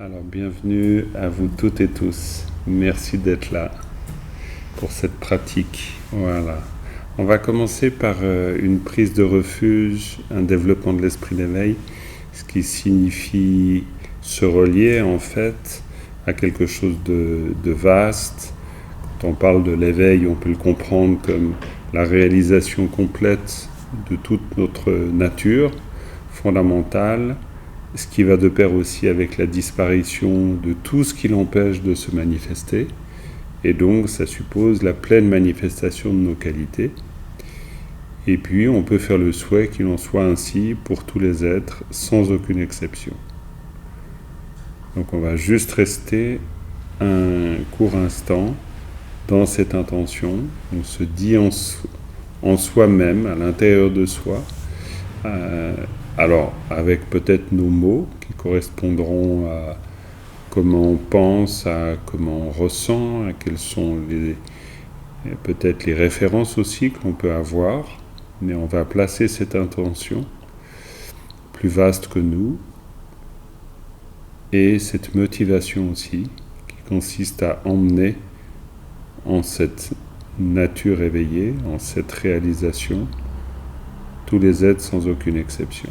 Alors, bienvenue à vous toutes et tous. Merci d'être là pour cette pratique. Voilà. On va commencer par une prise de refuge, un développement de l'esprit d'éveil, ce qui signifie se relier en fait à quelque chose de vaste. Quand on parle de l'éveil, on peut le comprendre comme la réalisation complète de toute notre nature fondamentale, ce qui va de pair aussi avec la disparition de tout ce qui l'empêche de se manifester. Et donc, ça suppose la pleine manifestation de nos qualités. Et puis, on peut faire le souhait qu'il en soit ainsi pour tous les êtres, sans aucune exception. Donc, on va juste rester un court instant dans cette intention. On se dit en soi-même, à l'intérieur de soi, alors avec peut-être nos mots qui correspondront à comment on pense, à comment on ressent, à quelles sont peut-être les références aussi que l'on peut avoir, mais on va placer cette intention plus vaste que nous et cette motivation aussi qui consiste à emmener en cette nature éveillée, en cette réalisation, tous les êtres sans aucune exception.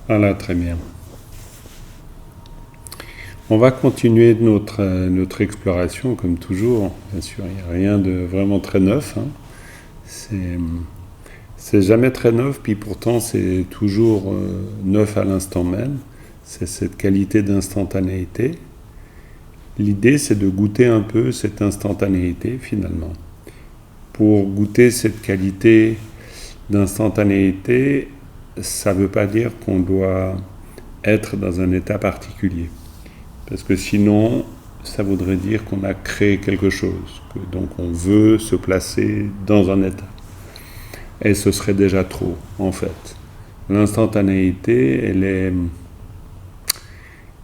Voilà, très bien. On va continuer notre exploration, comme toujours. Bien sûr, il n'y a rien de vraiment très neuf. C'est jamais très neuf, puis pourtant c'est toujours neuf à l'instant même. C'est cette qualité d'instantanéité. L'idée, c'est de goûter un peu cette instantanéité, finalement. Pour goûter cette qualité d'instantanéité, ça ne veut pas dire qu'on doit être dans un état particulier. Parce que sinon, ça voudrait dire qu'on a créé quelque chose. Donc on veut se placer dans un état. Et ce serait déjà trop, en fait. L'instantanéité,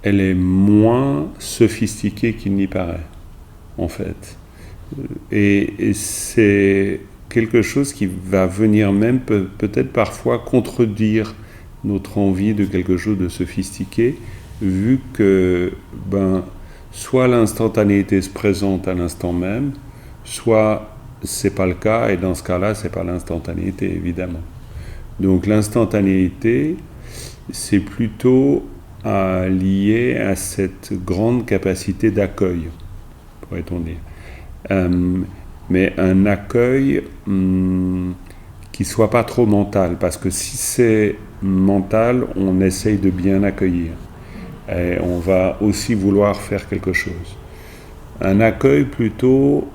elle est moins sophistiquée qu'il n'y paraît, en fait. Et c'est quelque chose qui va venir même peut-être parfois contredire notre envie de quelque chose de sophistiqué, vu que soit l'instantanéité se présente à l'instant même, soit c'est pas le cas, et dans ce cas-là, c'est pas l'instantanéité, évidemment. Donc l'instantanéité, c'est plutôt lié à cette grande capacité d'accueil, pourrait-on dire. Mais un accueil qui soit pas trop mental, parce que si c'est mental, on essaye de bien accueillir. Et on va aussi vouloir faire quelque chose. Un accueil plutôt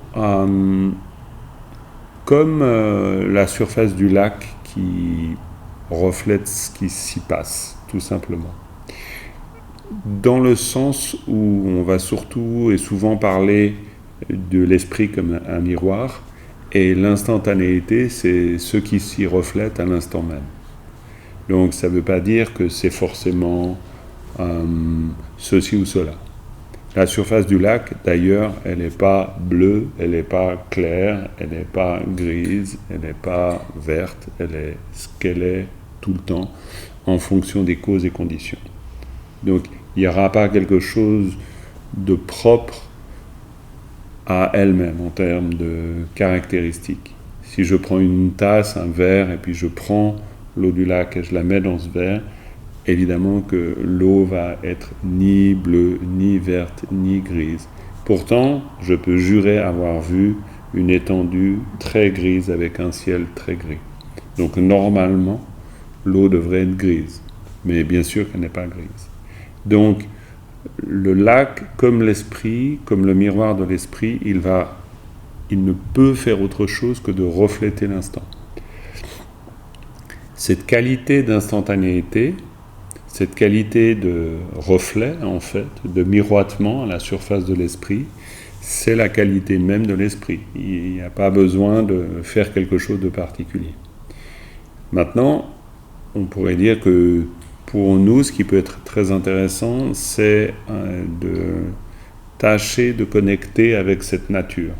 comme la surface du lac qui reflète ce qui s'y passe, tout simplement. Dans le sens où on va surtout et souvent parler de l'esprit comme un miroir, et l'instantanéité, c'est ce qui s'y reflète à l'instant même. Donc ça ne veut pas dire que c'est forcément ceci ou cela. La surface du lac, d'ailleurs, elle n'est pas bleue, elle n'est pas claire, elle n'est pas grise, elle n'est pas verte, elle est ce qu'elle est tout le temps, en fonction des causes et conditions. Donc, il n'y aura pas quelque chose de propre à elle-même en termes de caractéristiques. Si je prends une tasse, un verre, et puis je prends l'eau du lac et je la mets dans ce verre, évidemment que l'eau va être ni bleue, ni verte, ni grise. Pourtant, je peux jurer avoir vu une étendue très grise avec un ciel très gris. Donc normalement, l'eau devrait être grise, mais bien sûr qu'elle n'est pas grise. Donc le lac, comme l'esprit, comme le miroir de l'esprit, il ne peut faire autre chose que de refléter l'instant. Cette qualité d'instantanéité, cette qualité de reflet, en fait, de miroitement à la surface de l'esprit, c'est la qualité même de l'esprit. Il n'y a pas besoin de faire quelque chose de particulier. Maintenant, on pourrait dire que pour nous, ce qui peut être très intéressant, c'est de tâcher de connecter avec cette nature.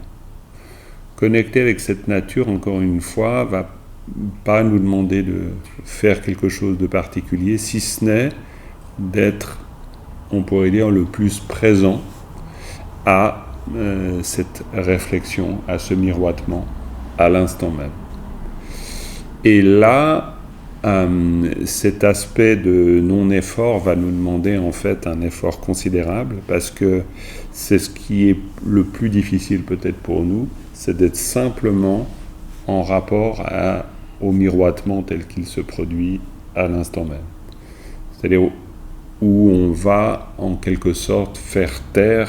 Connecter avec cette nature, encore une fois, va pas nous demander de faire quelque chose de particulier, si ce n'est d'être, on pourrait dire, le plus présent à cette réflexion, à ce miroitement, à l'instant même. Et là, cet aspect de non-effort va nous demander en fait un effort considérable, parce que c'est ce qui est le plus difficile peut-être pour nous, c'est d'être simplement en rapport au miroitement tel qu'il se produit à l'instant même. C'est-à-dire où on va en quelque sorte faire taire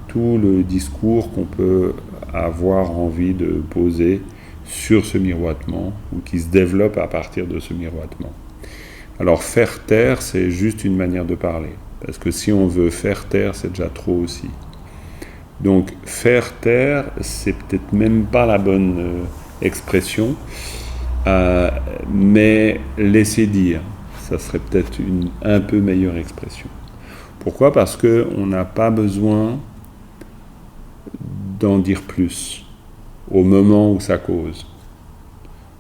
tout le discours qu'on peut avoir envie de poser sur ce miroitement, ou qui se développe à partir de ce miroitement. Alors faire taire, c'est juste une manière de parler, parce que si on veut faire taire, c'est déjà trop aussi. Donc faire taire, c'est peut-être même pas la bonne expression, mais laisser dire, ça serait peut-être une un peu meilleure expression. Pourquoi ? Parce qu'on n'a pas besoin d'en dire plus au moment où ça cause.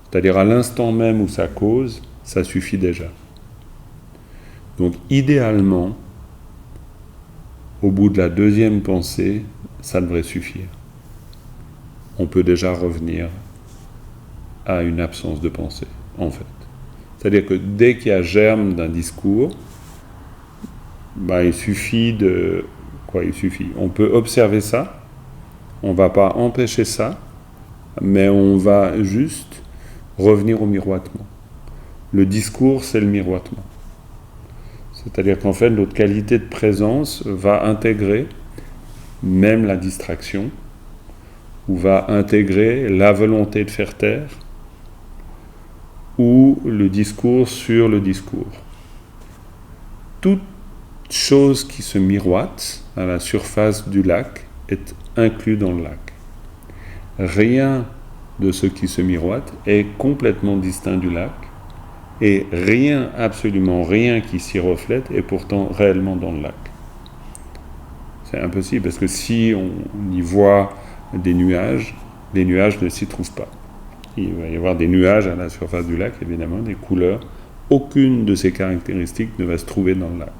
C'est-à-dire à l'instant même où ça cause, ça suffit déjà. Donc idéalement, au bout de la deuxième pensée, ça devrait suffire. On peut déjà revenir à une absence de pensée, en fait. C'est-à-dire que dès qu'il y a germe d'un discours, il suffit de... Il suffit. On peut observer ça, on ne va pas empêcher ça, mais on va juste revenir au miroitement. Le discours, c'est le miroitement. C'est-à-dire qu'en fait, notre qualité de présence va intégrer même la distraction, ou va intégrer la volonté de faire taire, ou le discours sur le discours. Toute chose qui se miroite à la surface du lac est inclus dans le lac. Rien de ce qui se miroite est complètement distinct du lac, et rien, absolument rien qui s'y reflète est pourtant réellement dans le lac. C'est impossible, parce que si on y voit des nuages, les nuages ne s'y trouvent pas. Il va y avoir des nuages à la surface du lac, évidemment, des couleurs. Aucune de ces caractéristiques ne va se trouver dans le lac.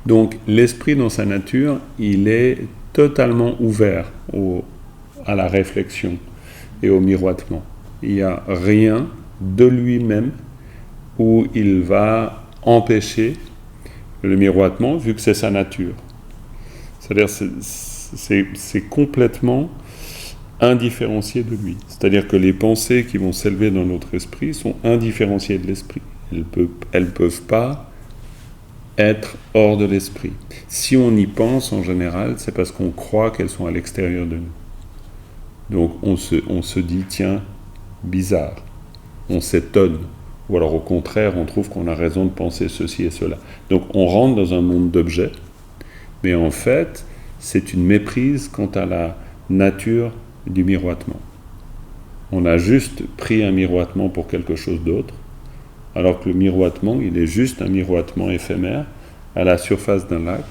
Donc l'esprit dans sa nature, il est totalement ouvert à la réflexion et au miroitement. Il n'y a rien de lui-même où il va empêcher le miroitement, vu que c'est sa nature. C'est-à-dire c'est complètement indifférencié de lui. C'est-à-dire que les pensées qui vont s'élever dans notre esprit sont indifférenciées de l'esprit. Elles peuvent pas être hors de l'esprit. Si on y pense en général, c'est parce qu'on croit qu'elles sont à l'extérieur de nous. Donc on se dit, tiens, bizarre. On s'étonne. Ou alors au contraire, on trouve qu'on a raison de penser ceci et cela. Donc on rentre dans un monde d'objets, mais en fait, c'est une méprise quant à la nature du miroitement. On a juste pris un miroitement pour quelque chose d'autre, alors que le miroitement, il est juste un miroitement éphémère à la surface d'un lac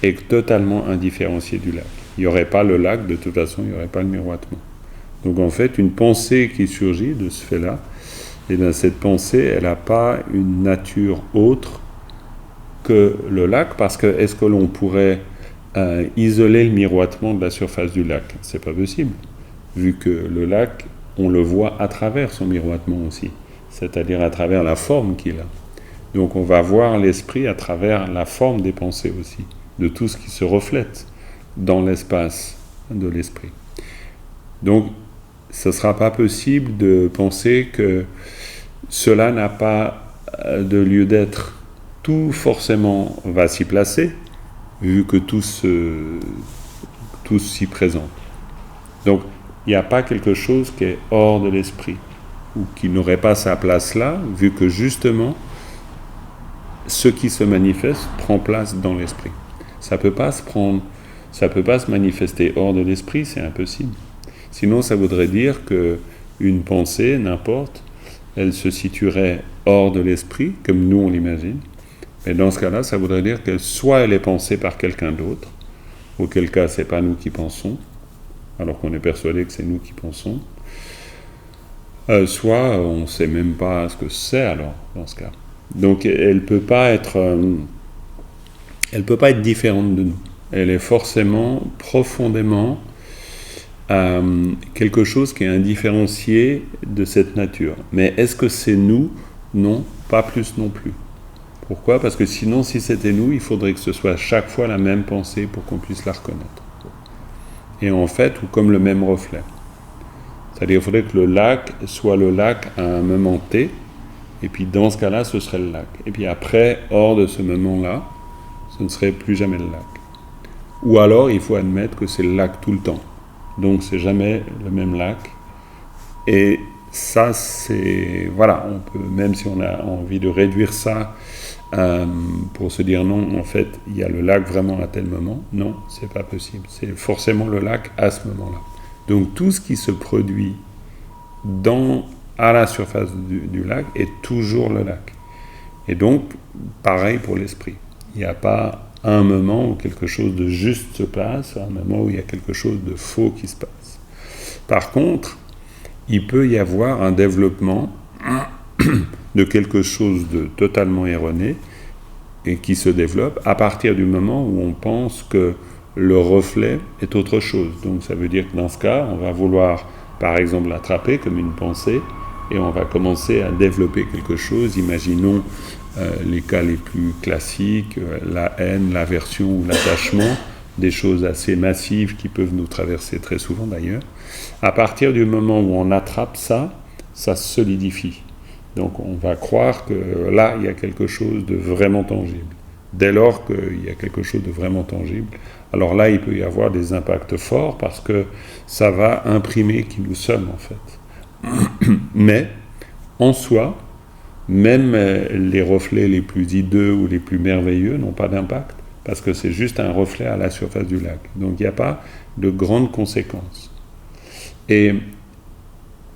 et totalement indifférencié du lac. Il n'y aurait pas le lac, de toute façon, il n'y aurait pas le miroitement. Donc en fait, une pensée qui surgit de ce fait-là, et bien cette pensée, elle n'a pas une nature autre que le lac, parce que est-ce que l'on pourrait isoler le miroitement de la surface du lac. C'est pas possible, vu que le lac, on le voit à travers son miroitement aussi, c'est-à-dire à travers la forme qu'il a. Donc on va voir l'esprit à travers la forme des pensées aussi, de tout ce qui se reflète dans l'espace de l'esprit. Donc ce ne sera pas possible de penser que cela n'a pas de lieu d'être. Tout forcément va s'y placer, vu que tout s'y présente. Donc il n'y a pas quelque chose qui est hors de l'esprit, ou qui n'aurait pas sa place là, vu que justement, ce qui se manifeste prend place dans l'esprit. Ça peut pas se manifester hors de l'esprit, c'est impossible. Sinon, ça voudrait dire qu'une pensée, n'importe, elle se situerait hors de l'esprit, comme nous on l'imagine. Mais dans ce cas-là, ça voudrait dire que soit elle est pensée par quelqu'un d'autre, auquel cas c'est pas nous qui pensons, alors qu'on est persuadé que c'est nous qui pensons, soit on ne sait même pas ce que c'est alors, dans ce cas. Donc elle peut pas être différente de nous. Elle est forcément, profondément, quelque chose qui est indifférencié de cette nature. Mais est-ce que c'est nous? Non, pas plus non plus. Pourquoi? Parce que sinon, si c'était nous, il faudrait que ce soit chaque fois la même pensée pour qu'on puisse la reconnaître. Et en fait, ou comme le même reflet. C'est-à-dire qu'il faudrait que le lac soit le lac à un moment T, et puis dans ce cas-là, ce serait le lac. Et puis après, hors de ce moment-là, ce ne serait plus jamais le lac. Ou alors, il faut admettre que c'est le lac tout le temps. Donc, c'est jamais le même lac. Et ça, c'est... Voilà, on peut, même si on a envie de réduire ça pour se dire non, en fait, il y a le lac vraiment à tel moment. Non, c'est pas possible. C'est forcément le lac à ce moment-là. Donc, tout ce qui se produit à la surface du lac est toujours le lac. Et donc, pareil pour l'esprit. Il n'y a pas un moment où quelque chose de juste se passe, un moment où il y a quelque chose de faux qui se passe. Par contre, il peut y avoir un développement de quelque chose de totalement erroné et qui se développe à partir du moment où on pense que le reflet est autre chose. Donc ça veut dire que dans ce cas, on va vouloir par exemple l'attraper comme une pensée et on va commencer à développer quelque chose. Imaginons les cas les plus classiques, la haine, l'aversion ou l'attachement, des choses assez massives qui peuvent nous traverser très souvent d'ailleurs. À partir du moment où on attrape ça, ça se solidifie. Donc on va croire que là, il y a quelque chose de vraiment tangible. Dès lors qu'il y a quelque chose de vraiment tangible, alors là, il peut y avoir des impacts forts parce que ça va imprimer qui nous sommes en fait. Mais, en soi, même les reflets les plus hideux ou les plus merveilleux n'ont pas d'impact parce que c'est juste un reflet à la surface du lac. Donc il n'y a pas de grandes conséquences. Et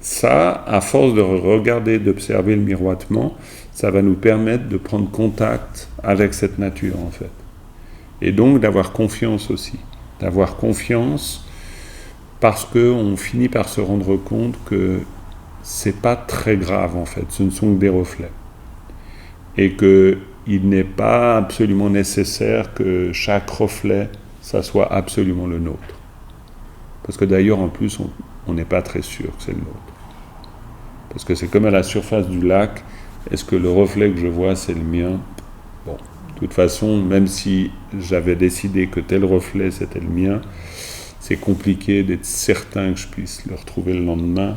ça, à force de regarder, d'observer le miroitement, ça va nous permettre de prendre contact avec cette nature en fait. Et donc d'avoir confiance aussi. D'avoir confiance parce qu'on finit par se rendre compte que c'est pas très grave en fait, ce ne sont que des reflets. Et qu'il n'est pas absolument nécessaire que chaque reflet, ça soit absolument le nôtre. Parce que d'ailleurs en plus, on n'est pas très sûr que c'est le nôtre. Parce que c'est comme à la surface du lac, est-ce que le reflet que je vois c'est le mien? Bon, de toute façon, même si j'avais décidé que tel reflet c'était le mien, c'est compliqué d'être certain que je puisse le retrouver le lendemain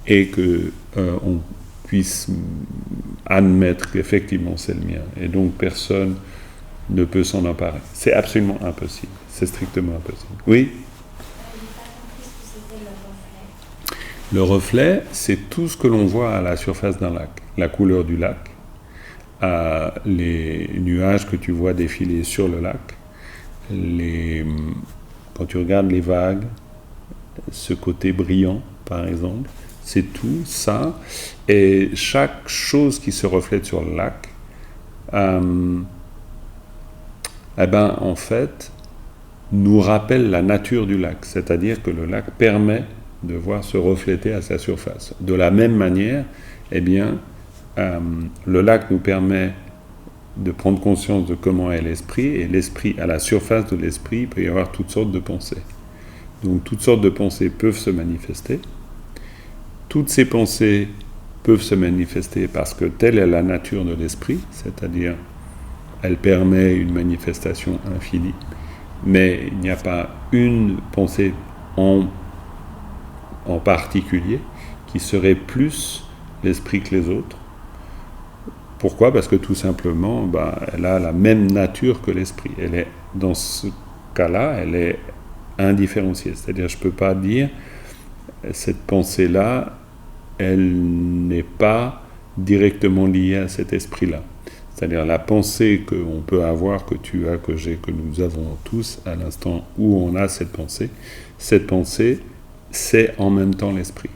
et qu'on puisse admettre qu'effectivement c'est le mien. Et donc personne ne peut s'en emparer. C'est absolument impossible. C'est strictement impossible. Oui? Le reflet, c'est tout ce que l'on voit à la surface d'un lac. La couleur du lac, les nuages que tu vois défiler sur le lac, quand tu regardes les vagues, ce côté brillant, par exemple, c'est tout ça. Et chaque chose qui se reflète sur le lac, en fait, nous rappelle la nature du lac. C'est-à-dire que le lac permet de voir se refléter à sa surface. De la même manière, le lac nous permet de prendre conscience de comment est l'esprit, et l'esprit, à la surface de l'esprit, il peut y avoir toutes sortes de pensées. Donc toutes sortes de pensées peuvent se manifester. Toutes ces pensées peuvent se manifester parce que telle est la nature de l'esprit, c'est-à-dire elle permet une manifestation infinie, mais il n'y a pas une pensée en particulier qui serait plus l'esprit que les autres. Pourquoi ? Parce que tout simplement, elle a la même nature que l'esprit. Elle est, dans ce cas-là, elle est indifférenciée. C'est-à-dire, je ne peux pas dire, cette pensée-là, elle n'est pas directement liée à cet esprit-là. C'est-à-dire, la pensée qu'on peut avoir, que tu as, que j'ai, que nous avons tous, à l'instant où on a cette pensée, c'est en même temps l'esprit.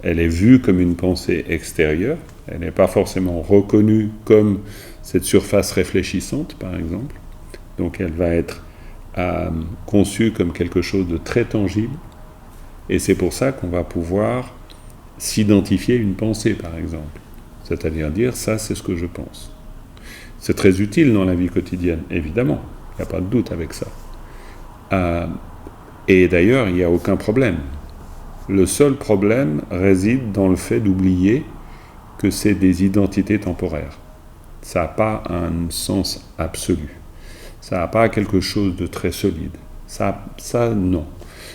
Elle est vue comme une pensée extérieure, elle n'est pas forcément reconnue comme cette surface réfléchissante, par exemple. Donc elle va être conçue comme quelque chose de très tangible, et c'est pour ça qu'on va pouvoir s'identifier une pensée, par exemple. C'est-à-dire dire, ça c'est ce que je pense. C'est très utile dans la vie quotidienne, évidemment, il n'y a pas de doute avec ça. Et d'ailleurs, il n'y a aucun problème. Le seul problème réside dans le fait d'oublier que c'est des identités temporaires. Ça n'a pas un sens absolu. Ça n'a pas quelque chose de très solide. Ça non.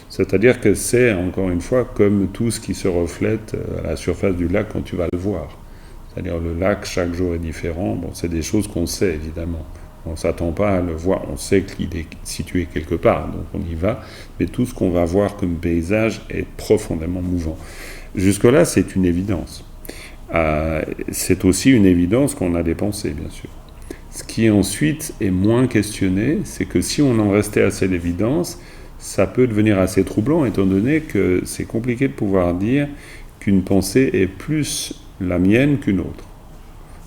C'est-à-dire que c'est, encore une fois, comme tout ce qui se reflète à la surface du lac quand tu vas le voir. C'est-à-dire le lac, chaque jour est différent. Bon, c'est des choses qu'on sait, évidemment. On ne s'attend pas à le voir, on sait qu'il est situé quelque part, donc on y va, mais tout ce qu'on va voir comme paysage est profondément mouvant. Jusque-là, c'est une évidence. C'est aussi une évidence qu'on a des pensées, bien sûr. Ce qui ensuite est moins questionné, c'est que si on en restait à cette évidence, ça peut devenir assez troublant, étant donné que c'est compliqué de pouvoir dire qu'une pensée est plus la mienne qu'une autre.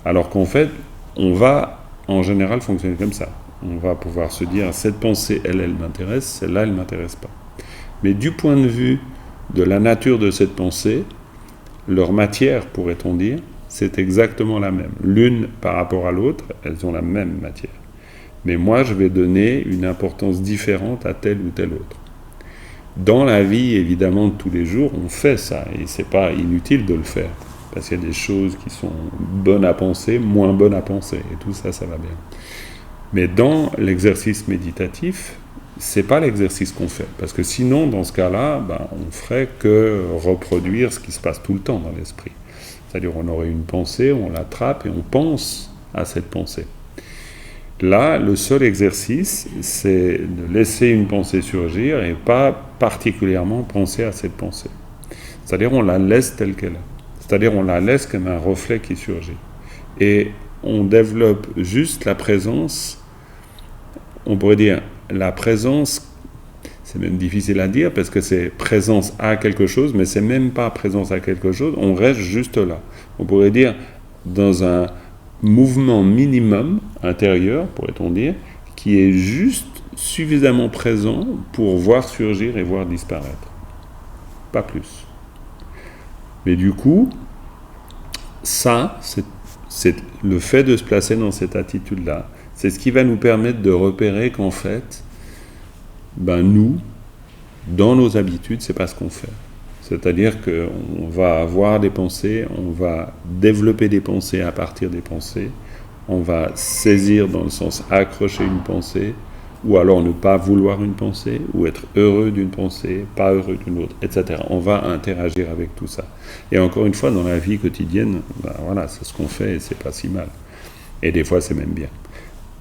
Alors qu'en fait, on va en général fonctionner comme ça. On va pouvoir se dire, cette pensée, elle m'intéresse, celle-là, elle ne m'intéresse pas. Mais du point de vue de la nature de cette pensée, leur matière, pourrait-on dire, c'est exactement la même. L'une par rapport à l'autre, elles ont la même matière. Mais moi, je vais donner une importance différente à telle ou telle autre. Dans la vie, évidemment, de tous les jours, on fait ça, et c'est pas inutile de le faire. Parce qu'il y a des choses qui sont bonnes à penser, moins bonnes à penser, et tout ça, ça va bien. Mais dans l'exercice méditatif, c'est pas l'exercice qu'on fait, parce que sinon, dans ce cas-là, on ferait que reproduire ce qui se passe tout le temps dans l'esprit. C'est-à-dire, on aurait une pensée, on l'attrape et on pense à cette pensée. Là, le seul exercice, c'est de laisser une pensée surgir et pas particulièrement penser à cette pensée. C'est-à-dire, on la laisse telle qu'elle est. C'est-à-dire on la laisse comme un reflet qui surgit. Et on développe juste la présence, on pourrait dire la présence, c'est même difficile à dire parce que c'est présence à quelque chose, mais c'est même pas présence à quelque chose, on reste juste là. On pourrait dire dans un mouvement minimum intérieur, pourrait-on dire, qui est juste suffisamment présent pour voir surgir et voir disparaître. Pas plus. Mais du coup, ça, c'est le fait de se placer dans cette attitude-là. C'est ce qui va nous permettre de repérer qu'en fait, nous, dans nos habitudes, c'est pas ce qu'on fait. C'est-à-dire qu'on va avoir des pensées, on va développer des pensées à partir des pensées, on va saisir dans le sens accrocher une pensée, ou alors ne pas vouloir une pensée, ou être heureux d'une pensée, pas heureux d'une autre, etc. On va interagir avec tout ça. Et encore une fois, dans la vie quotidienne, c'est ce qu'on fait et c'est pas si mal. Et des fois, c'est même bien.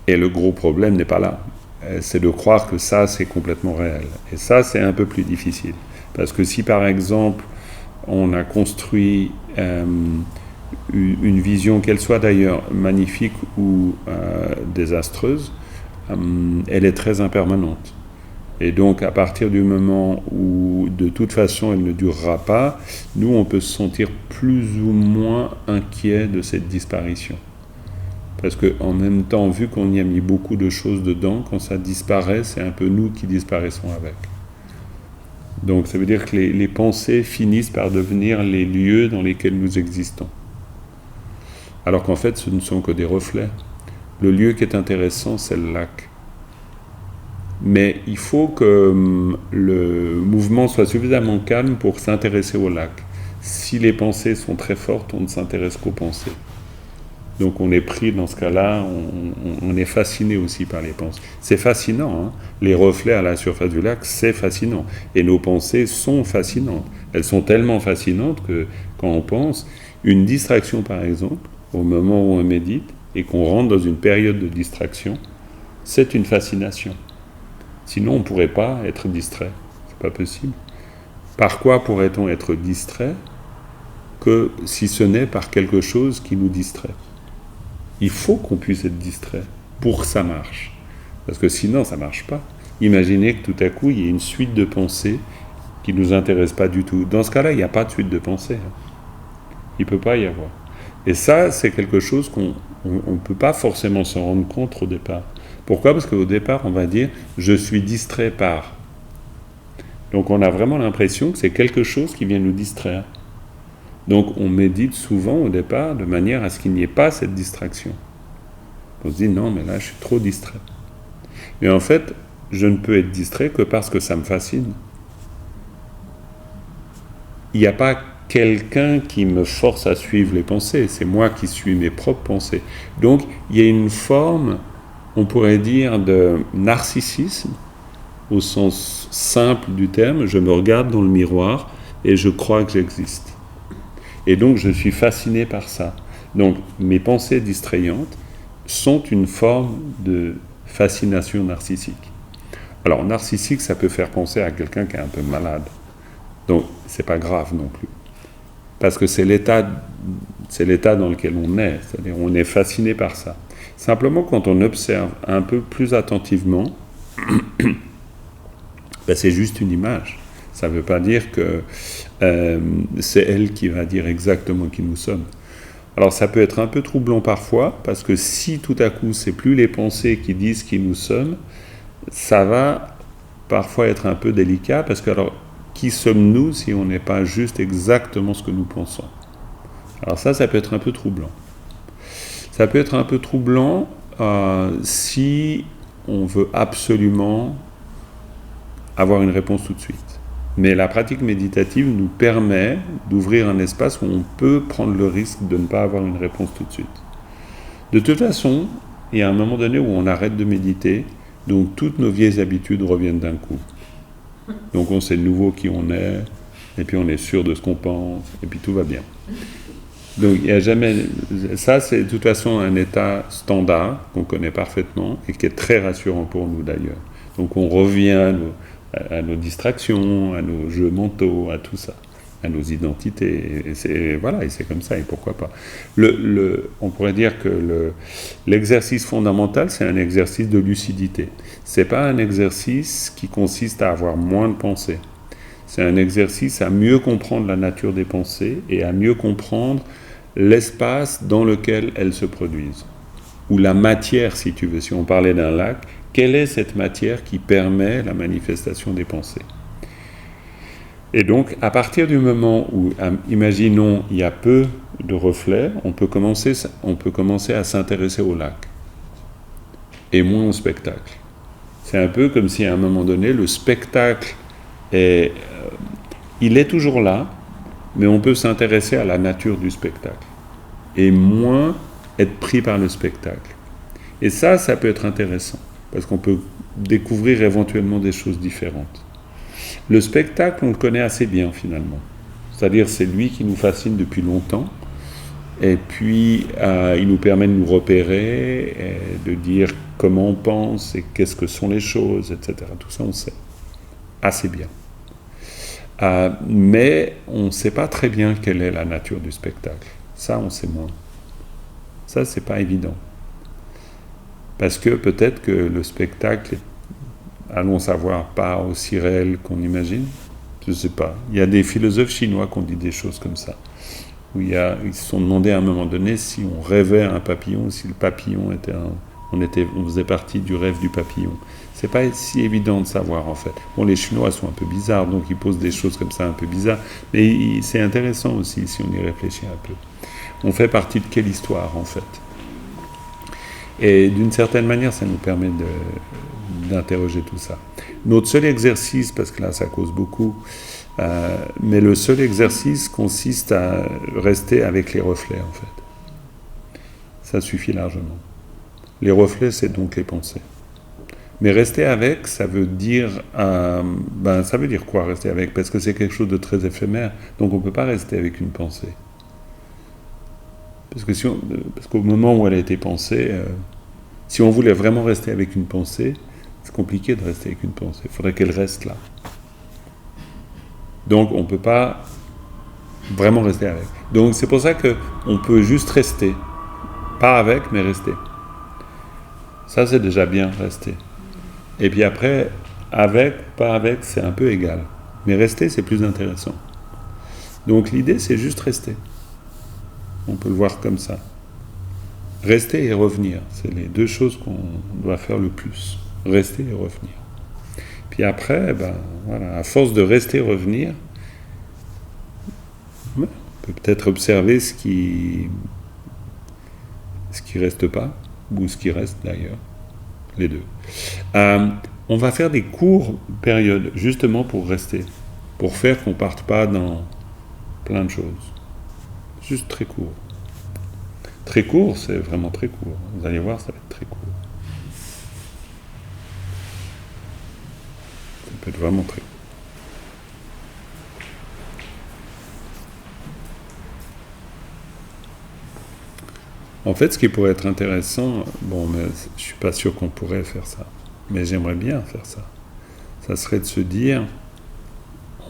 Et le gros problème n'est pas là. C'est de croire que ça, c'est complètement réel. Et ça, c'est un peu plus difficile. Parce que si, par exemple, on a construit une vision, qu'elle soit d'ailleurs magnifique ou désastreuse, elle est très impermanente. Et donc, à partir du moment où, de toute façon, elle ne durera pas, nous, on peut se sentir plus ou moins inquiet de cette disparition. Parce qu'en même temps, vu qu'on y a mis beaucoup de choses dedans, quand ça disparaît, c'est un peu nous qui disparaissons avec. Donc, ça veut dire que les pensées finissent par devenir les lieux dans lesquels nous existons. Alors qu'en fait, ce ne sont que des reflets. Le lieu qui est intéressant, c'est le lac. Mais il faut que le mouvement soit suffisamment calme pour s'intéresser au lac. Si les pensées sont très fortes, on ne s'intéresse qu'aux pensées. Donc on est pris dans ce cas-là, on est fasciné aussi par les pensées. C'est fascinant, hein. Les reflets à la surface du lac, c'est fascinant. Et nos pensées sont fascinantes. Elles sont tellement fascinantes que quand on pense, une distraction par exemple, au moment où on médite, et qu'on rentre dans une période de distraction, c'est une fascination. Sinon on ne pourrait pas être distrait. C'est pas possible. Par quoi pourrait-on être distrait que si ce n'est par quelque chose qui nous distrait? Il faut qu'on puisse être distrait pour que ça marche. Parce que sinon, ça ne marche pas. Imaginez que tout à coup, il y ait une suite de pensées qui ne nous intéresse pas du tout. Dans ce cas-là, il n'y a pas de suite de pensées. Il ne peut pas y avoir. Et ça, c'est quelque chose qu'on ne peut pas forcément se rendre compte au départ. Pourquoi ? Parce qu'au départ, on va dire « je suis distrait par ». Donc on a vraiment l'impression que c'est quelque chose qui vient nous distraire. Donc on médite souvent au départ de manière à ce qu'il n'y ait pas cette distraction. On se dit non mais là je suis trop distrait. Mais en fait je ne peux être distrait que parce que ça me fascine. Il n'y a pas quelqu'un qui me force à suivre les pensées, c'est moi qui suis mes propres pensées. Donc il y a une forme, on pourrait dire, de narcissisme au sens simple du terme. Je me regarde dans le miroir et je crois que j'existe. Et donc, je suis fasciné par ça. Donc, mes pensées distrayantes sont une forme de fascination narcissique. Alors, narcissique, ça peut faire penser à quelqu'un qui est un peu malade. Donc, c'est pas grave non plus. Parce que c'est l'état dans lequel on est. C'est-à-dire, on est fasciné par ça. Simplement, quand on observe un peu plus attentivement, ben, c'est juste une image. Ça ne veut pas dire que c'est elle qui va dire exactement qui nous sommes. Alors ça peut être un peu troublant parfois, parce que si tout à coup c'est plus les pensées qui disent qui nous sommes, ça va parfois être un peu délicat, parce que alors qui sommes-nous si on n'est pas juste exactement ce que nous pensons? Alors ça peut être un peu troublant. Ça peut être un peu troublant si on veut absolument avoir une réponse tout de suite. Mais la pratique méditative nous permet d'ouvrir un espace où on peut prendre le risque de ne pas avoir une réponse tout de suite. De toute façon, il y a un moment donné où on arrête de méditer, donc toutes nos vieilles habitudes reviennent d'un coup. Donc on sait de nouveau qui on est, et puis on est sûr de ce qu'on pense, et puis tout va bien. Donc il n'y a jamais... Ça, c'est de toute façon un état standard qu'on connaît parfaitement, et qui est très rassurant pour nous d'ailleurs. Donc on revient à nos distractions, à nos jeux mentaux, à tout ça, à nos identités, et c'est comme ça, et pourquoi pas. On pourrait dire que l'exercice fondamental, c'est un exercice de lucidité. C'est pas un exercice qui consiste à avoir moins de pensées. C'est un exercice à mieux comprendre la nature des pensées et à mieux comprendre l'espace dans lequel elles se produisent. Ou la matière, si tu veux, si on parlait d'un lac, quelle est cette matière qui permet la manifestation des pensées? Et donc, à partir du moment où, imaginons, il y a peu de reflets, on peut commencer à s'intéresser au lac, et moins au spectacle. C'est un peu comme si, à un moment donné, le spectacle il est toujours là, mais on peut s'intéresser à la nature du spectacle, et moins être pris par le spectacle. Et ça peut être intéressant, parce qu'on peut découvrir éventuellement des choses différentes. Le spectacle, on le connaît assez bien finalement. C'est-à-dire, c'est lui qui nous fascine depuis longtemps, et puis il nous permet de nous repérer, et de dire comment on pense, et qu'est-ce que sont les choses, etc. Tout ça, on sait assez bien. Mais on ne sait pas très bien quelle est la nature du spectacle. Ça, on sait moins. Ça, c'est pas évident. Parce que peut-être que le spectacle est, allons savoir, pas aussi réel qu'on imagine. Je ne sais pas. Il y a des philosophes chinois qui ont dit des choses comme ça. Où ils se sont demandé à un moment donné si on rêvait un papillon, si le papillon était on faisait partie du rêve du papillon. C'est pas si évident de savoir en fait. Bon, les Chinois sont un peu bizarres, donc ils posent des choses comme ça un peu bizarres, mais c'est intéressant aussi si on y réfléchit un peu. On fait partie de quelle histoire en fait? Et d'une certaine manière, ça nous permet d'interroger tout ça. Notre seul exercice, parce que là ça cause beaucoup, mais le seul exercice consiste à rester avec les reflets en fait. Ça suffit largement. Les reflets, c'est donc les pensées. Mais rester avec, ça veut dire quoi rester avec? Parce que c'est quelque chose de très éphémère, donc on ne peut pas rester avec une pensée. Parce qu'au moment où elle a été pensée, si on voulait vraiment rester avec une pensée, c'est compliqué de rester avec une pensée. Il faudrait qu'elle reste là. Donc on ne peut pas vraiment rester avec. Donc c'est pour ça qu'on peut juste rester. Pas avec, mais rester. Ça c'est déjà bien, rester. Et puis après, avec, pas avec, c'est un peu égal. Mais rester, c'est plus intéressant. Donc l'idée, c'est juste rester. On peut le voir comme ça. Rester et revenir, c'est les deux choses qu'on doit faire le plus. Rester et revenir. Puis après, à force de rester et revenir, on peut peut-être observer ce qui reste pas, ou ce qui reste d'ailleurs, les deux. On va faire des courtes périodes, justement pour rester, pour faire qu'on ne parte pas dans plein de choses. Juste très court. Très court, c'est vraiment très court. Vous allez voir, ça va être très court. Ça peut être vraiment très court. En fait, ce qui pourrait être intéressant, mais je suis pas sûr qu'on pourrait faire ça, mais j'aimerais bien faire ça. Ça serait de se dire,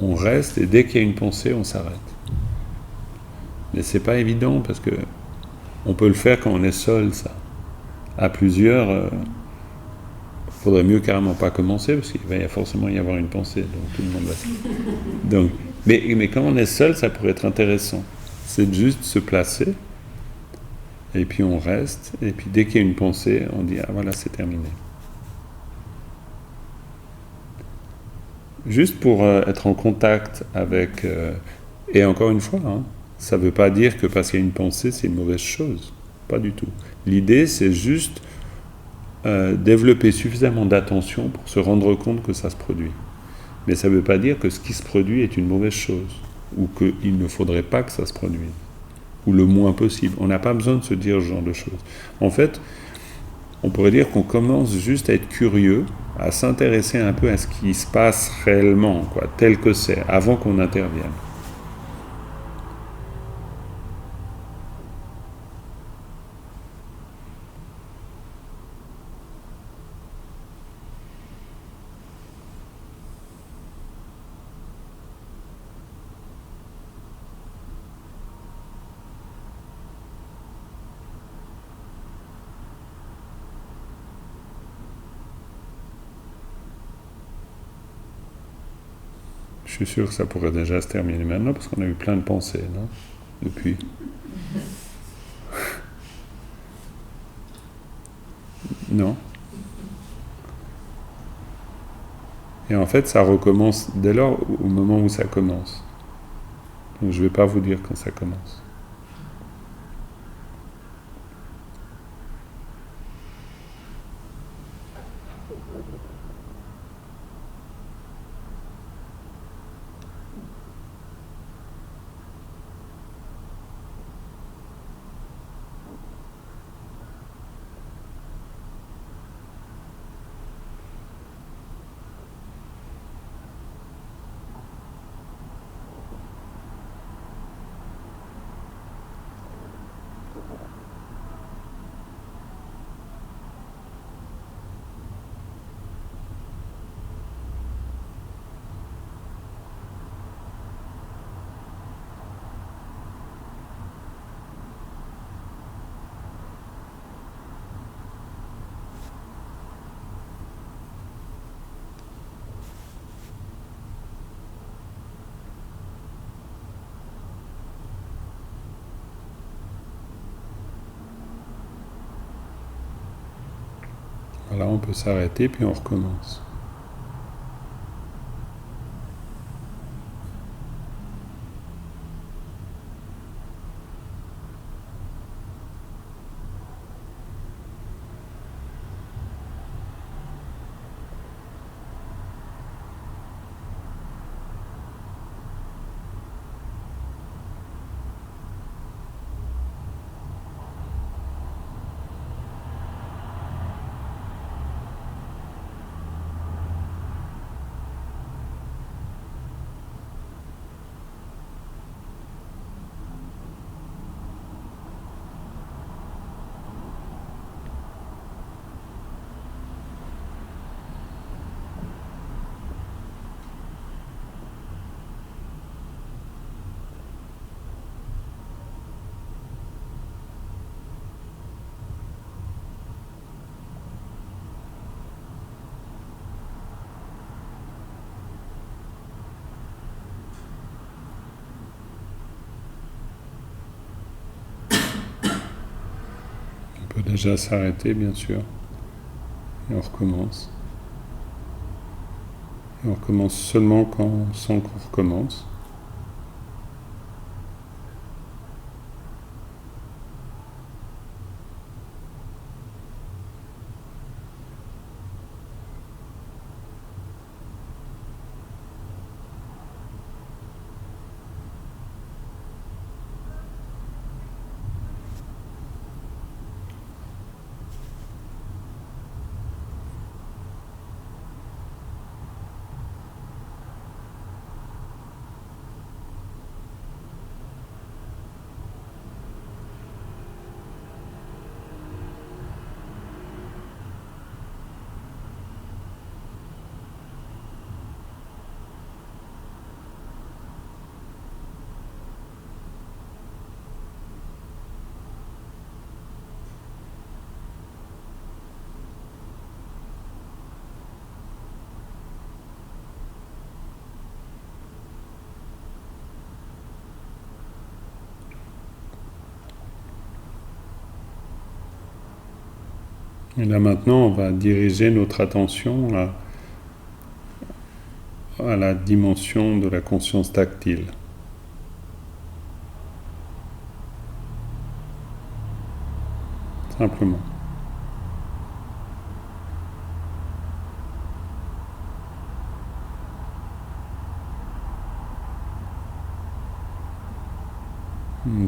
on reste et dès qu'il y a une pensée, on s'arrête. Mais c'est pas évident parce que on peut le faire quand on est seul, ça. À plusieurs, faudrait mieux carrément pas commencer parce qu'il va forcément y avoir une pensée, donc tout le monde va. Donc, mais quand on est seul, ça pourrait être intéressant. C'est juste se placer. Et puis on reste, et puis dès qu'il y a une pensée, on dit « Ah voilà, c'est terminé ». Juste pour être en contact avec... et encore une fois, ça ne veut pas dire que parce qu'il y a une pensée, c'est une mauvaise chose. Pas du tout. L'idée, c'est juste développer suffisamment d'attention pour se rendre compte que ça se produit. Mais ça ne veut pas dire que ce qui se produit est une mauvaise chose, ou qu'il ne faudrait pas que ça se produise. Ou le moins possible. On n'a pas besoin de se dire ce genre de choses. En fait, on pourrait dire qu'on commence juste à être curieux, à s'intéresser un peu à ce qui se passe réellement, tel que c'est, avant qu'on intervienne. Je suis sûr que ça pourrait déjà se terminer maintenant, parce qu'on a eu plein de pensées, non? Depuis. Non. Et en fait, ça recommence dès lors, au moment où ça commence. Donc je ne vais pas vous dire quand ça commence. Voilà, on peut s'arrêter, puis on recommence. déjà s'arrêter, bien sûr. Et on recommence. Et on recommence seulement quand on sent qu'on recommence. Et là maintenant, on va diriger notre attention à la dimension de la conscience tactile. Simplement.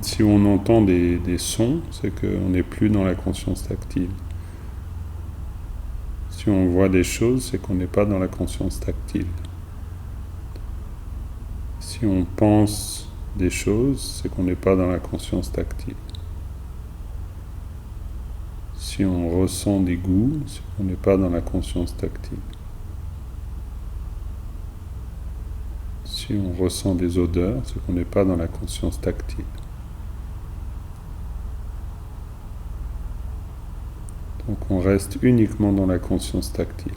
Si on entend des sons, c'est qu'on n'est plus dans la conscience tactile. Si on voit des choses, c'est qu'on n'est pas dans la conscience tactile. Si on pense des choses, c'est qu'on n'est pas dans la conscience tactile. Si on ressent des goûts, c'est qu'on n'est pas dans la conscience tactile. Si on ressent des odeurs, c'est qu'on n'est pas dans la conscience tactile. Donc on reste uniquement dans la conscience tactile.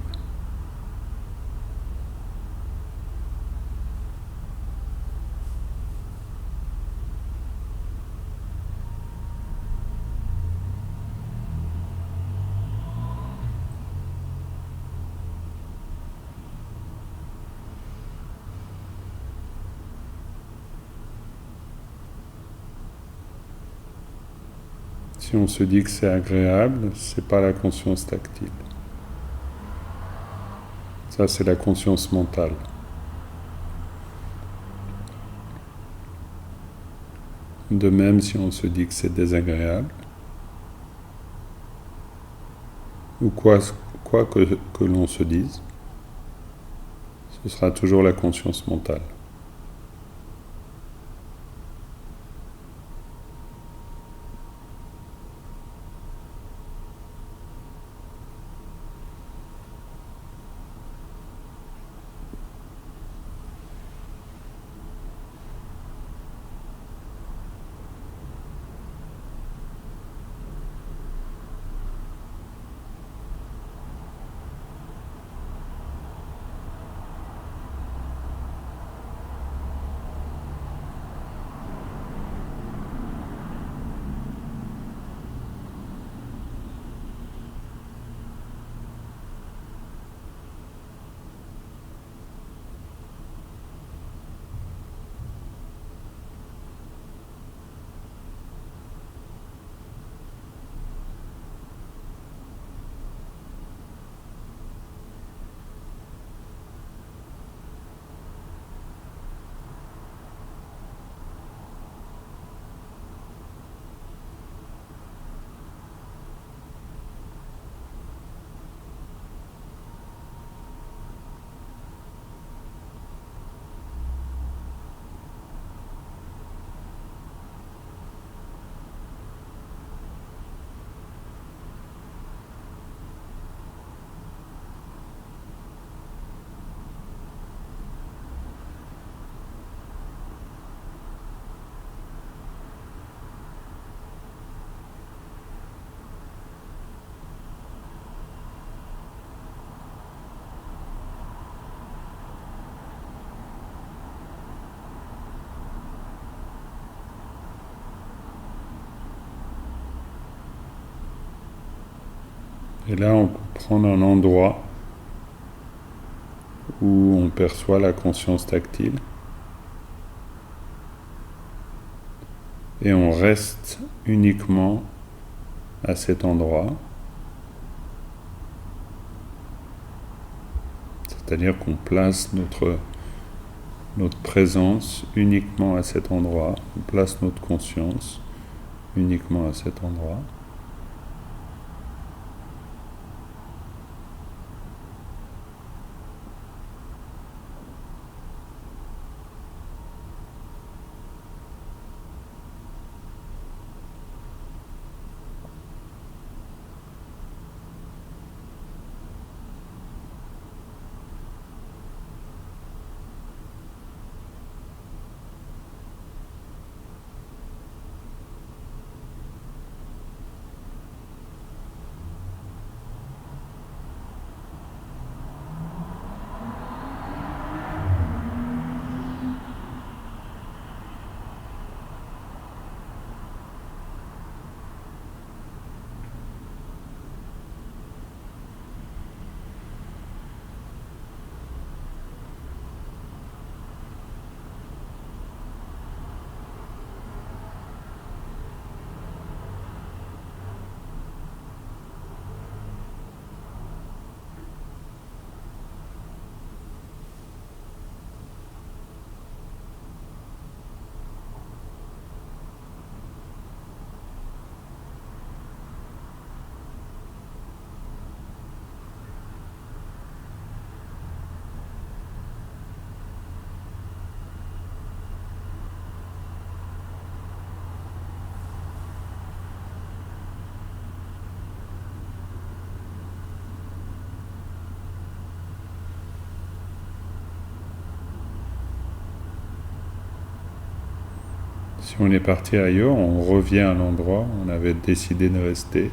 Si on se dit que c'est agréable, c'est pas la conscience tactile. Ça, c'est la conscience mentale. De même, si on se dit que c'est désagréable, ou quoi que l'on se dise, ce sera toujours la conscience mentale. Et là, on peut prendre un endroit où on perçoit la conscience tactile. Et on reste uniquement à cet endroit. C'est-à-dire qu'on place notre présence uniquement à cet endroit. On place notre conscience uniquement à cet endroit. Si on est parti ailleurs, on revient à l'endroit où on avait décidé de rester.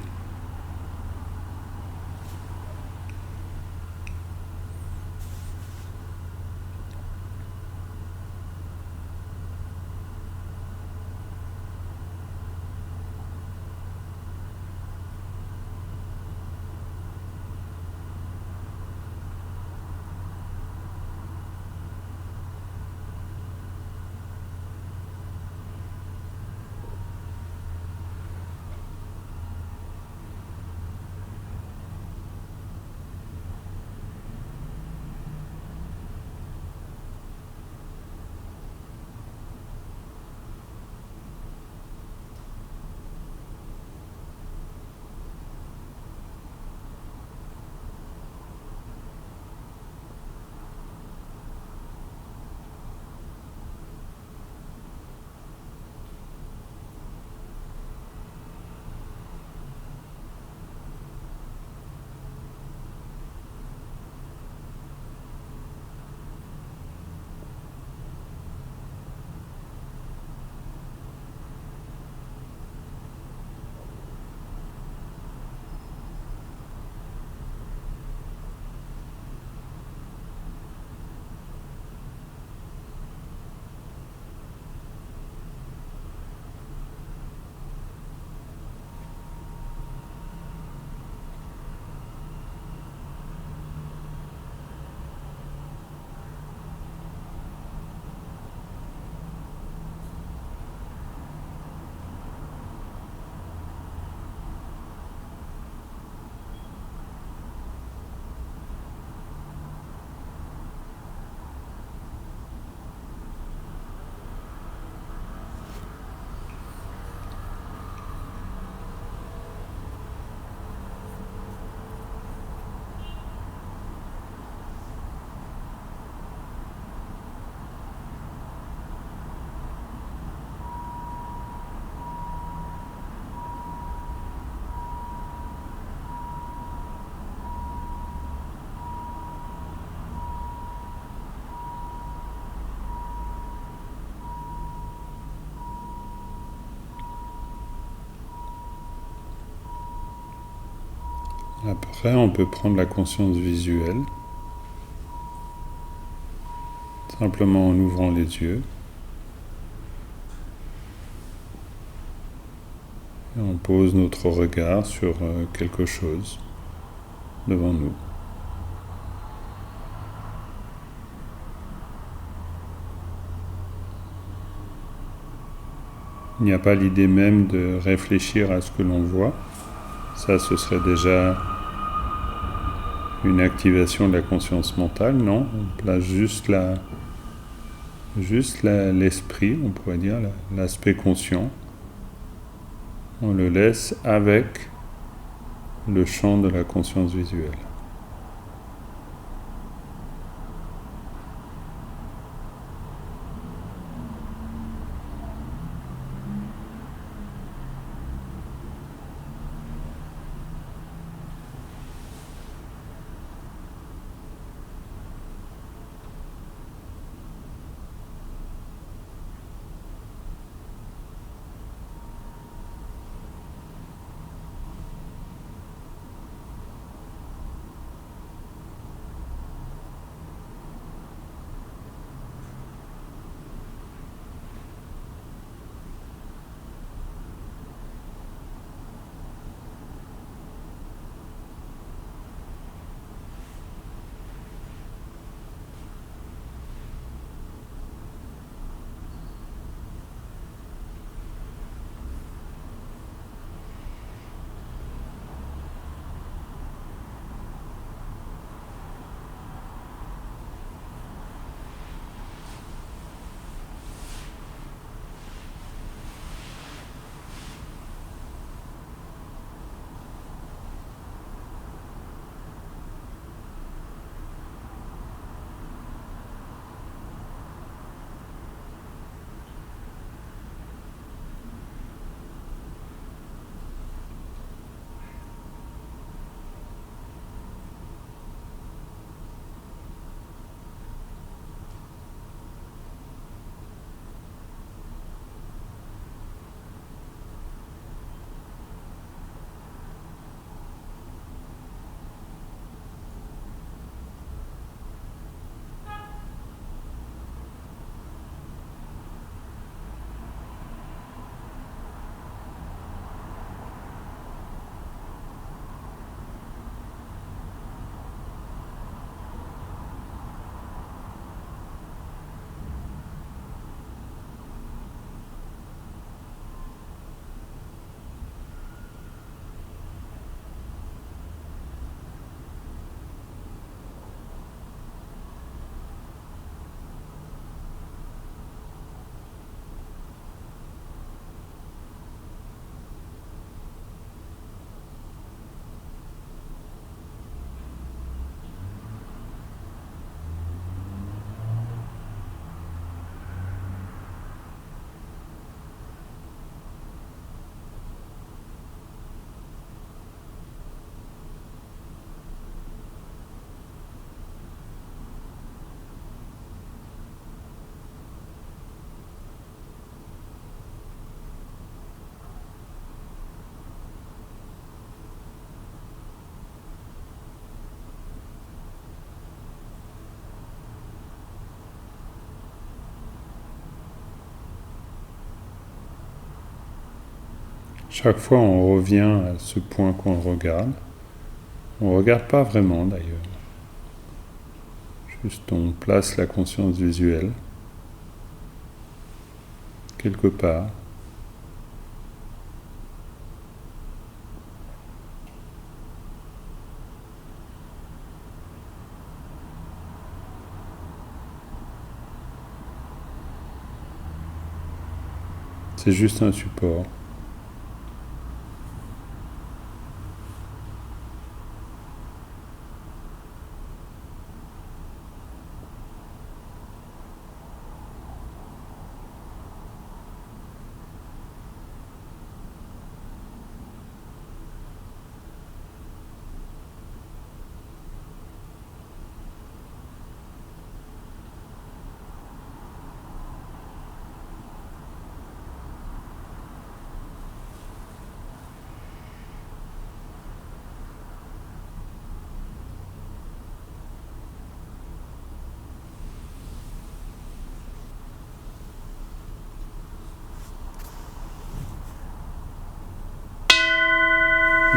Après, on peut prendre la conscience visuelle, simplement en ouvrant les yeux. Et on pose notre regard sur quelque chose. devant nous. Il n'y a pas l'idée même de réfléchir à ce que l'on voit. Ça, ce serait déjà une activation de la conscience mentale, non? On place juste l'esprit, on pourrait dire, l'aspect conscient. On le laisse avec le champ de la conscience visuelle. Chaque fois, on revient à ce point qu'on regarde. On ne regarde pas vraiment d'ailleurs. Juste on place la conscience visuelle quelque part. C'est juste un support.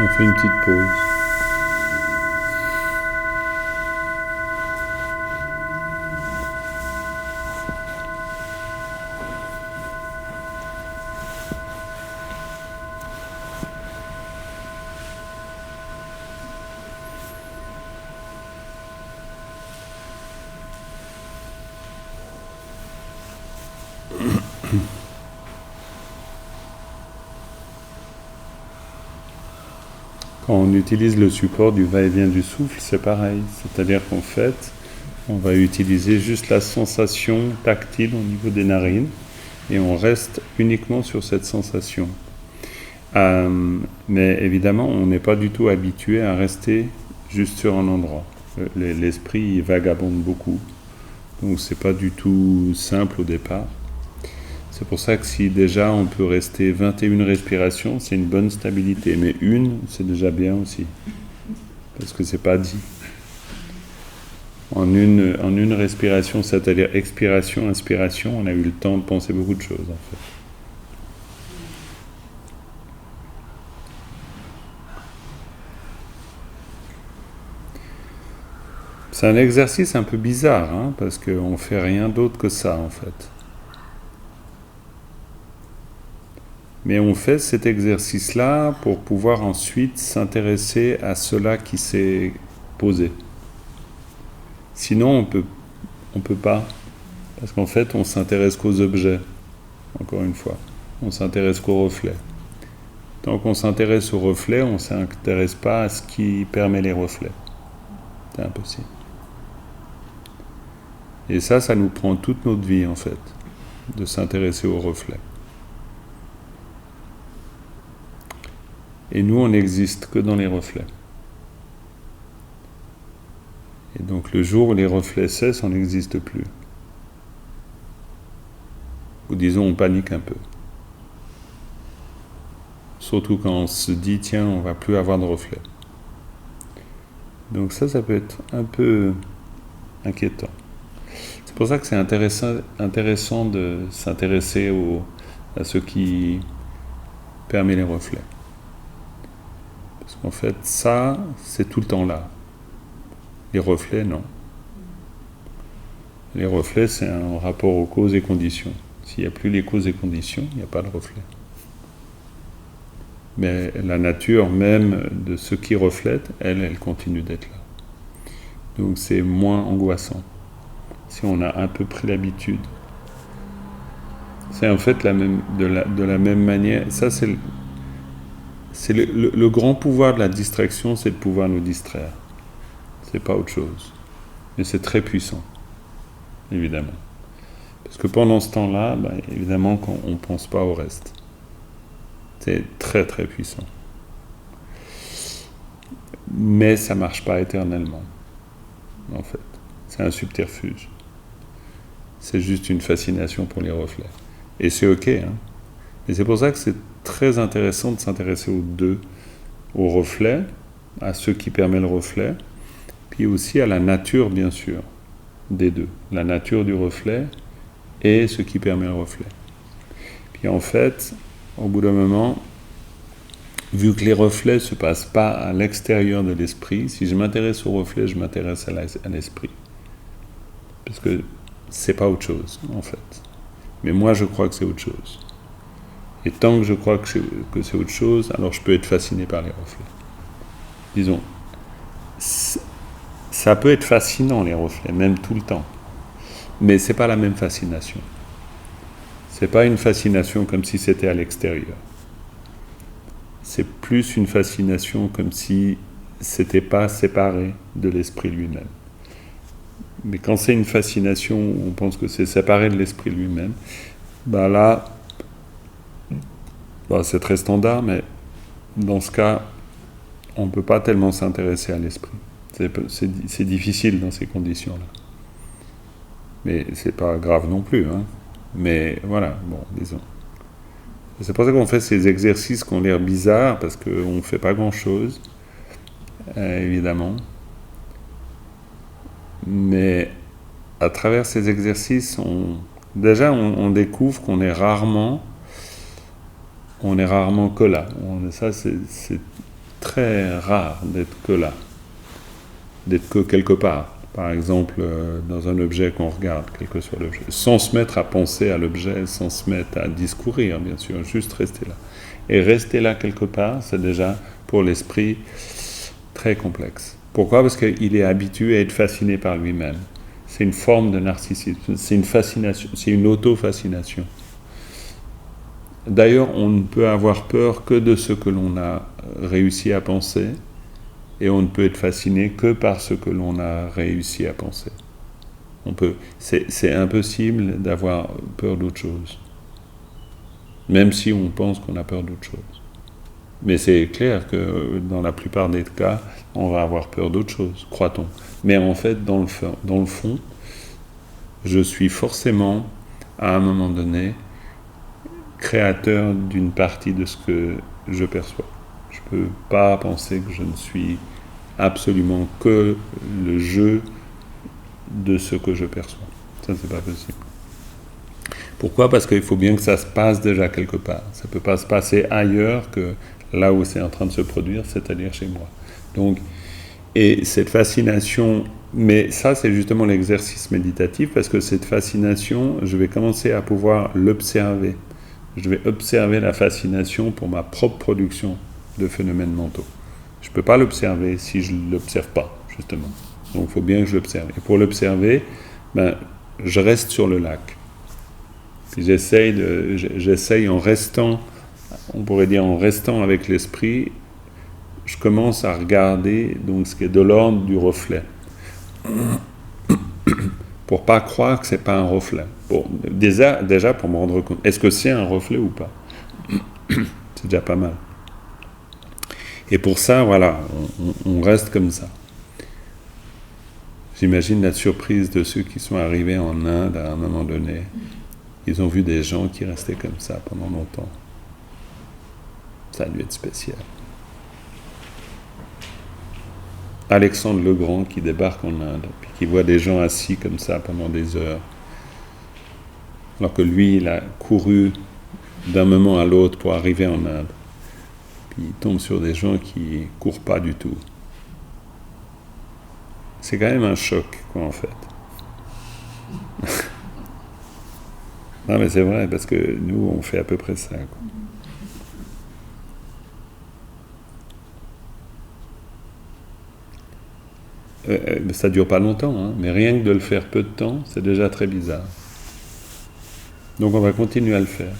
On fait une petite pause. Quand on utilise le support du va-et-vient du souffle, c'est pareil. C'est-à-dire qu'en fait, on va utiliser juste la sensation tactile au niveau des narines et on reste uniquement sur cette sensation. Mais évidemment, on n'est pas du tout habitué à rester juste sur un endroit. L'esprit il vagabonde beaucoup, donc c'est pas du tout simple au départ. C'est pour ça que si déjà on peut rester 21 respirations, c'est une bonne stabilité, mais une, c'est déjà bien aussi, parce que c'est pas dit. En une respiration, c'est-à-dire expiration, inspiration, on a eu le temps de penser beaucoup de choses en fait. C'est un exercice un peu bizarre, hein, parce qu'on ne fait rien d'autre que ça, en fait. Mais on fait cet exercice-là pour pouvoir ensuite s'intéresser à cela qui s'est posé. Sinon, on peut pas, parce qu'en fait, on s'intéresse qu'aux objets, encore une fois. On s'intéresse qu'aux reflets. Tant qu'on s'intéresse aux reflets, on ne s'intéresse pas à ce qui permet les reflets. C'est impossible. Et ça nous prend toute notre vie, en fait, de s'intéresser aux reflets. Et nous, on n'existe que dans les reflets. Et donc, le jour où les reflets cessent, on n'existe plus. Ou disons, on panique un peu. Surtout quand on se dit, tiens, on ne va plus avoir de reflets. Donc ça peut être un peu inquiétant. C'est pour ça que c'est intéressant de s'intéresser à ce qui permet les reflets. Parce qu'en fait, ça, c'est tout le temps là. Les reflets, non. Les reflets, c'est un rapport aux causes et conditions. S'il n'y a plus les causes et conditions, il n'y a pas de reflet. Mais la nature même de ce qui reflète, elle continue d'être là. Donc c'est moins angoissant. Si on a un peu pris l'habitude. C'est en fait de la même manière. Ça, c'est le grand pouvoir de la distraction, c'est de pouvoir nous distraire. C'est pas autre chose. Mais c'est très puissant, évidemment. Parce que pendant ce temps-là, évidemment, on ne pense pas au reste. C'est très très puissant. Mais ça ne marche pas éternellement, en fait. C'est un subterfuge. C'est juste une fascination pour les reflets. Et c'est ok, hein. Et c'est pour ça que c'est très intéressant de s'intéresser aux deux, aux reflets, à ce qui permet le reflet, puis aussi à la nature, bien sûr, des deux. La nature du reflet et ce qui permet le reflet. Puis en fait, au bout d'un moment, vu que les reflets ne se passent pas à l'extérieur de l'esprit, si je m'intéresse aux reflets, je m'intéresse à l'esprit. Parce que c'est pas autre chose, en fait. Mais moi, je crois que c'est autre chose. Et tant que je crois que c'est autre chose, alors je peux être fasciné par les reflets. Disons, ça peut être fascinant, les reflets, même tout le temps. Mais c'est pas la même fascination. C'est pas une fascination comme si c'était à l'extérieur. C'est plus une fascination comme si c'était pas séparé de l'esprit lui-même. Mais quand c'est une fascination où on pense que c'est séparé de l'esprit lui-même, là, c'est très standard, mais dans ce cas, on ne peut pas tellement s'intéresser à l'esprit. C'est difficile dans ces conditions-là. Mais c'est pas grave non plus, hein. Mais voilà, disons. C'est pour ça qu'on fait ces exercices qui ont l'air bizarres, parce qu'on ne fait pas grand-chose, évidemment. Mais à travers ces exercices, on découvre qu'on est rarement que là. Ça, c'est très rare d'être que là, d'être que quelque part. Par exemple, dans un objet qu'on regarde, quel que soit l'objet, sans se mettre à penser à l'objet, sans se mettre à discourir, bien sûr, juste rester là. Et rester là quelque part, c'est déjà, pour l'esprit, très complexe. Pourquoi ? Parce qu'il est habitué à être fasciné par lui-même. C'est une forme de narcissisme, c'est une fascination, c'est une auto-fascination. D'ailleurs, on ne peut avoir peur que de ce que l'on a réussi à penser, et on ne peut être fasciné que par ce que l'on a réussi à penser. C'est impossible d'avoir peur d'autre chose, même si on pense qu'on a peur d'autre chose. Mais c'est clair que dans la plupart des cas, on va avoir peur d'autre chose, croit-on. Mais en fait, dans le fond, je suis forcément, à un moment donné, créateur d'une partie de ce que je perçois. Je ne peux pas penser que je ne suis absolument que le jeu de ce que je perçois. Ça, c'est pas possible. Pourquoi ? Parce qu'il faut bien que ça se passe déjà quelque part. Ça ne peut pas se passer ailleurs que là où c'est en train de se produire, c'est-à-dire chez moi. Donc, et cette fascination, mais ça c'est justement l'exercice méditatif, parce que cette fascination, je vais commencer à pouvoir l'observer. Je vais observer la fascination pour ma propre production de phénomènes mentaux. Je ne peux pas l'observer si je ne l'observe pas, justement. Donc il faut bien que je l'observe. Et pour l'observer, je reste sur le lac. Puis j'essaye en restant, on pourrait dire en restant avec l'esprit, je commence à regarder donc ce qui est de l'ordre du reflet. Pour pas croire que c'est pas un reflet. Bon, déjà pour me rendre compte, est-ce que c'est un reflet ou pas ? C'est déjà pas mal. Et pour ça, voilà, on reste comme ça. J'imagine la surprise de ceux qui sont arrivés en Inde à un moment donné. Ils ont vu des gens qui restaient comme ça pendant longtemps. Ça a dû être spécial. Alexandre le Grand qui débarque en Inde, puis qui voit des gens assis comme ça pendant des heures, alors que lui, il a couru d'un moment à l'autre pour arriver en Inde. Puis il tombe sur des gens qui ne courent pas du tout. C'est quand même un choc, quoi, en fait. Non, mais c'est vrai, parce que nous, on fait à peu près ça, quoi. Ça dure pas longtemps, hein, mais rien que de le faire peu de temps, c'est déjà très bizarre. Donc on va continuer à le faire.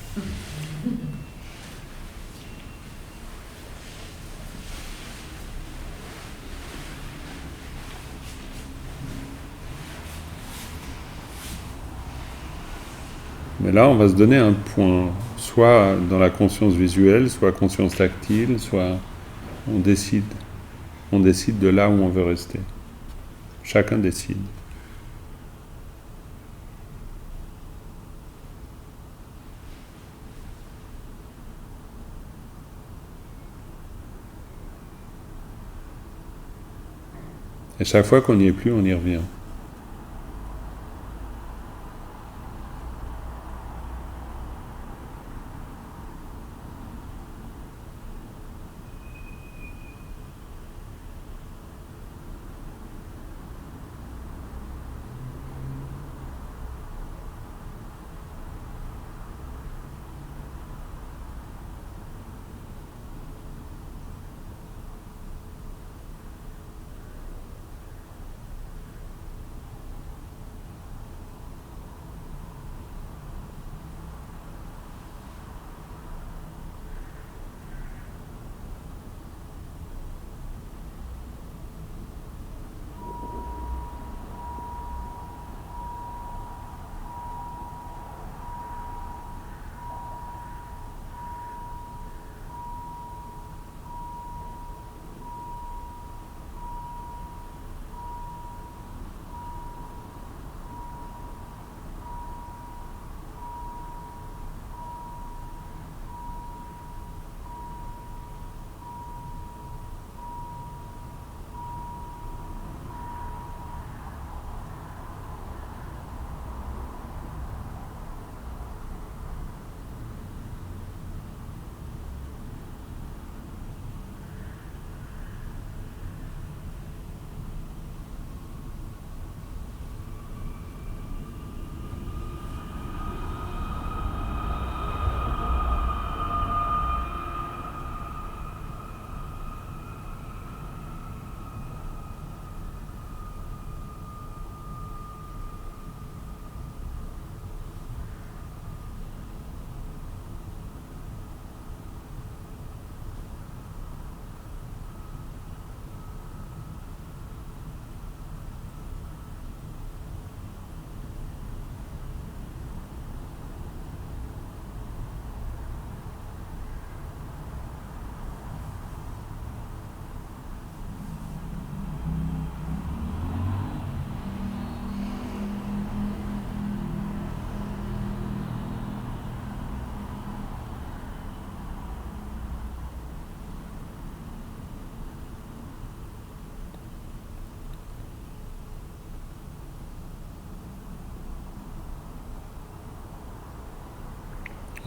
Mais là, on va se donner un point, soit dans la conscience visuelle, soit conscience tactile, soit on décide de là où on veut rester. Chacun décide. Et chaque fois qu'on n'y est plus, on y revient.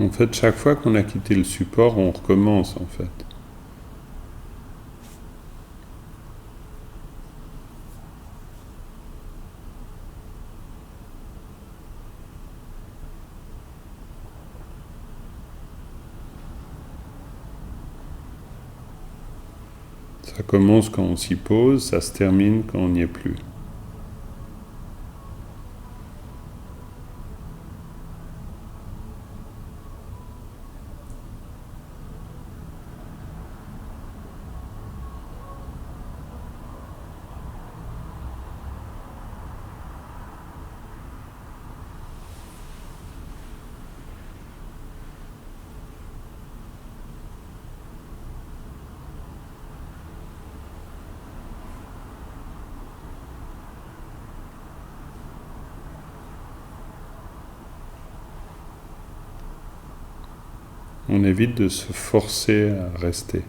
En fait, chaque fois qu'on a quitté le support, on recommence en fait. Ça commence quand on s'y pose, ça se termine quand on n'y est plus. On évite de se forcer à rester.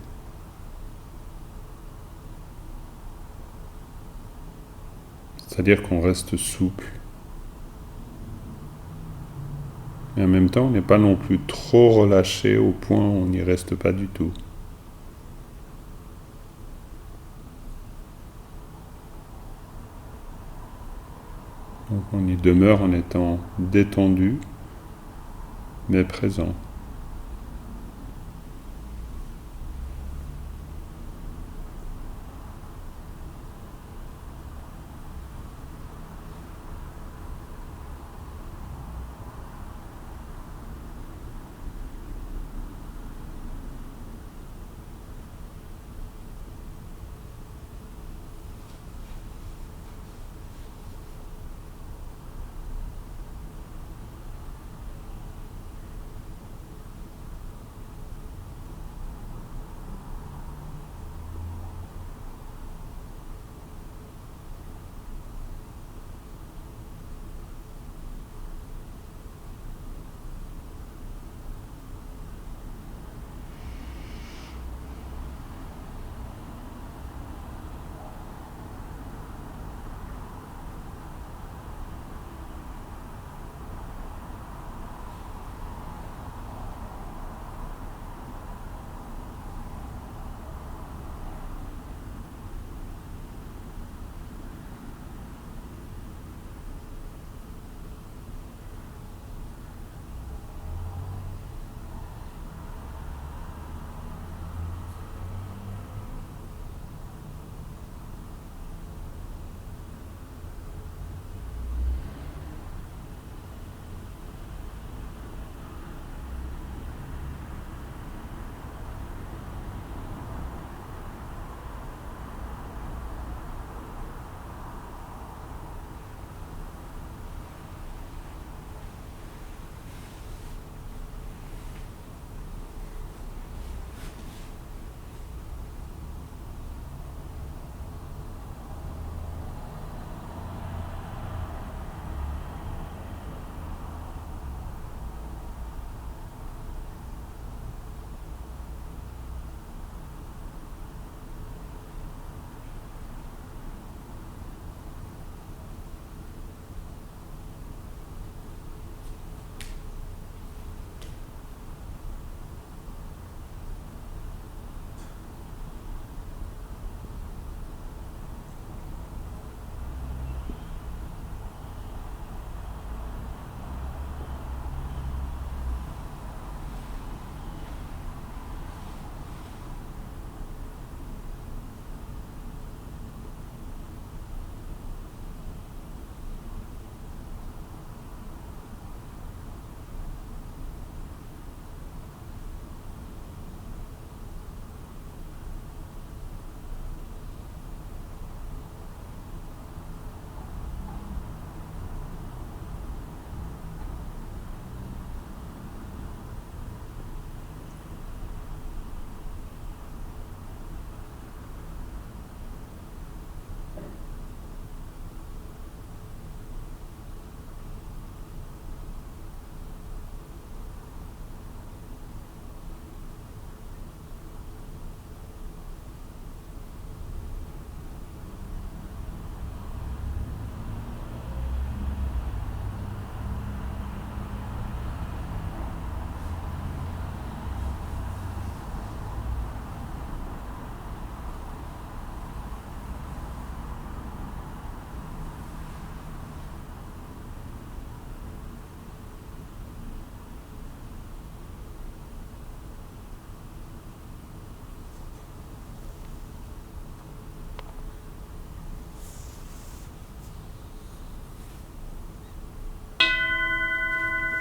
C'est-à-dire qu'on reste souple. Mais en même temps, on n'est pas non plus trop relâché au point où on n'y reste pas du tout. Donc on y demeure en étant détendu, mais présent.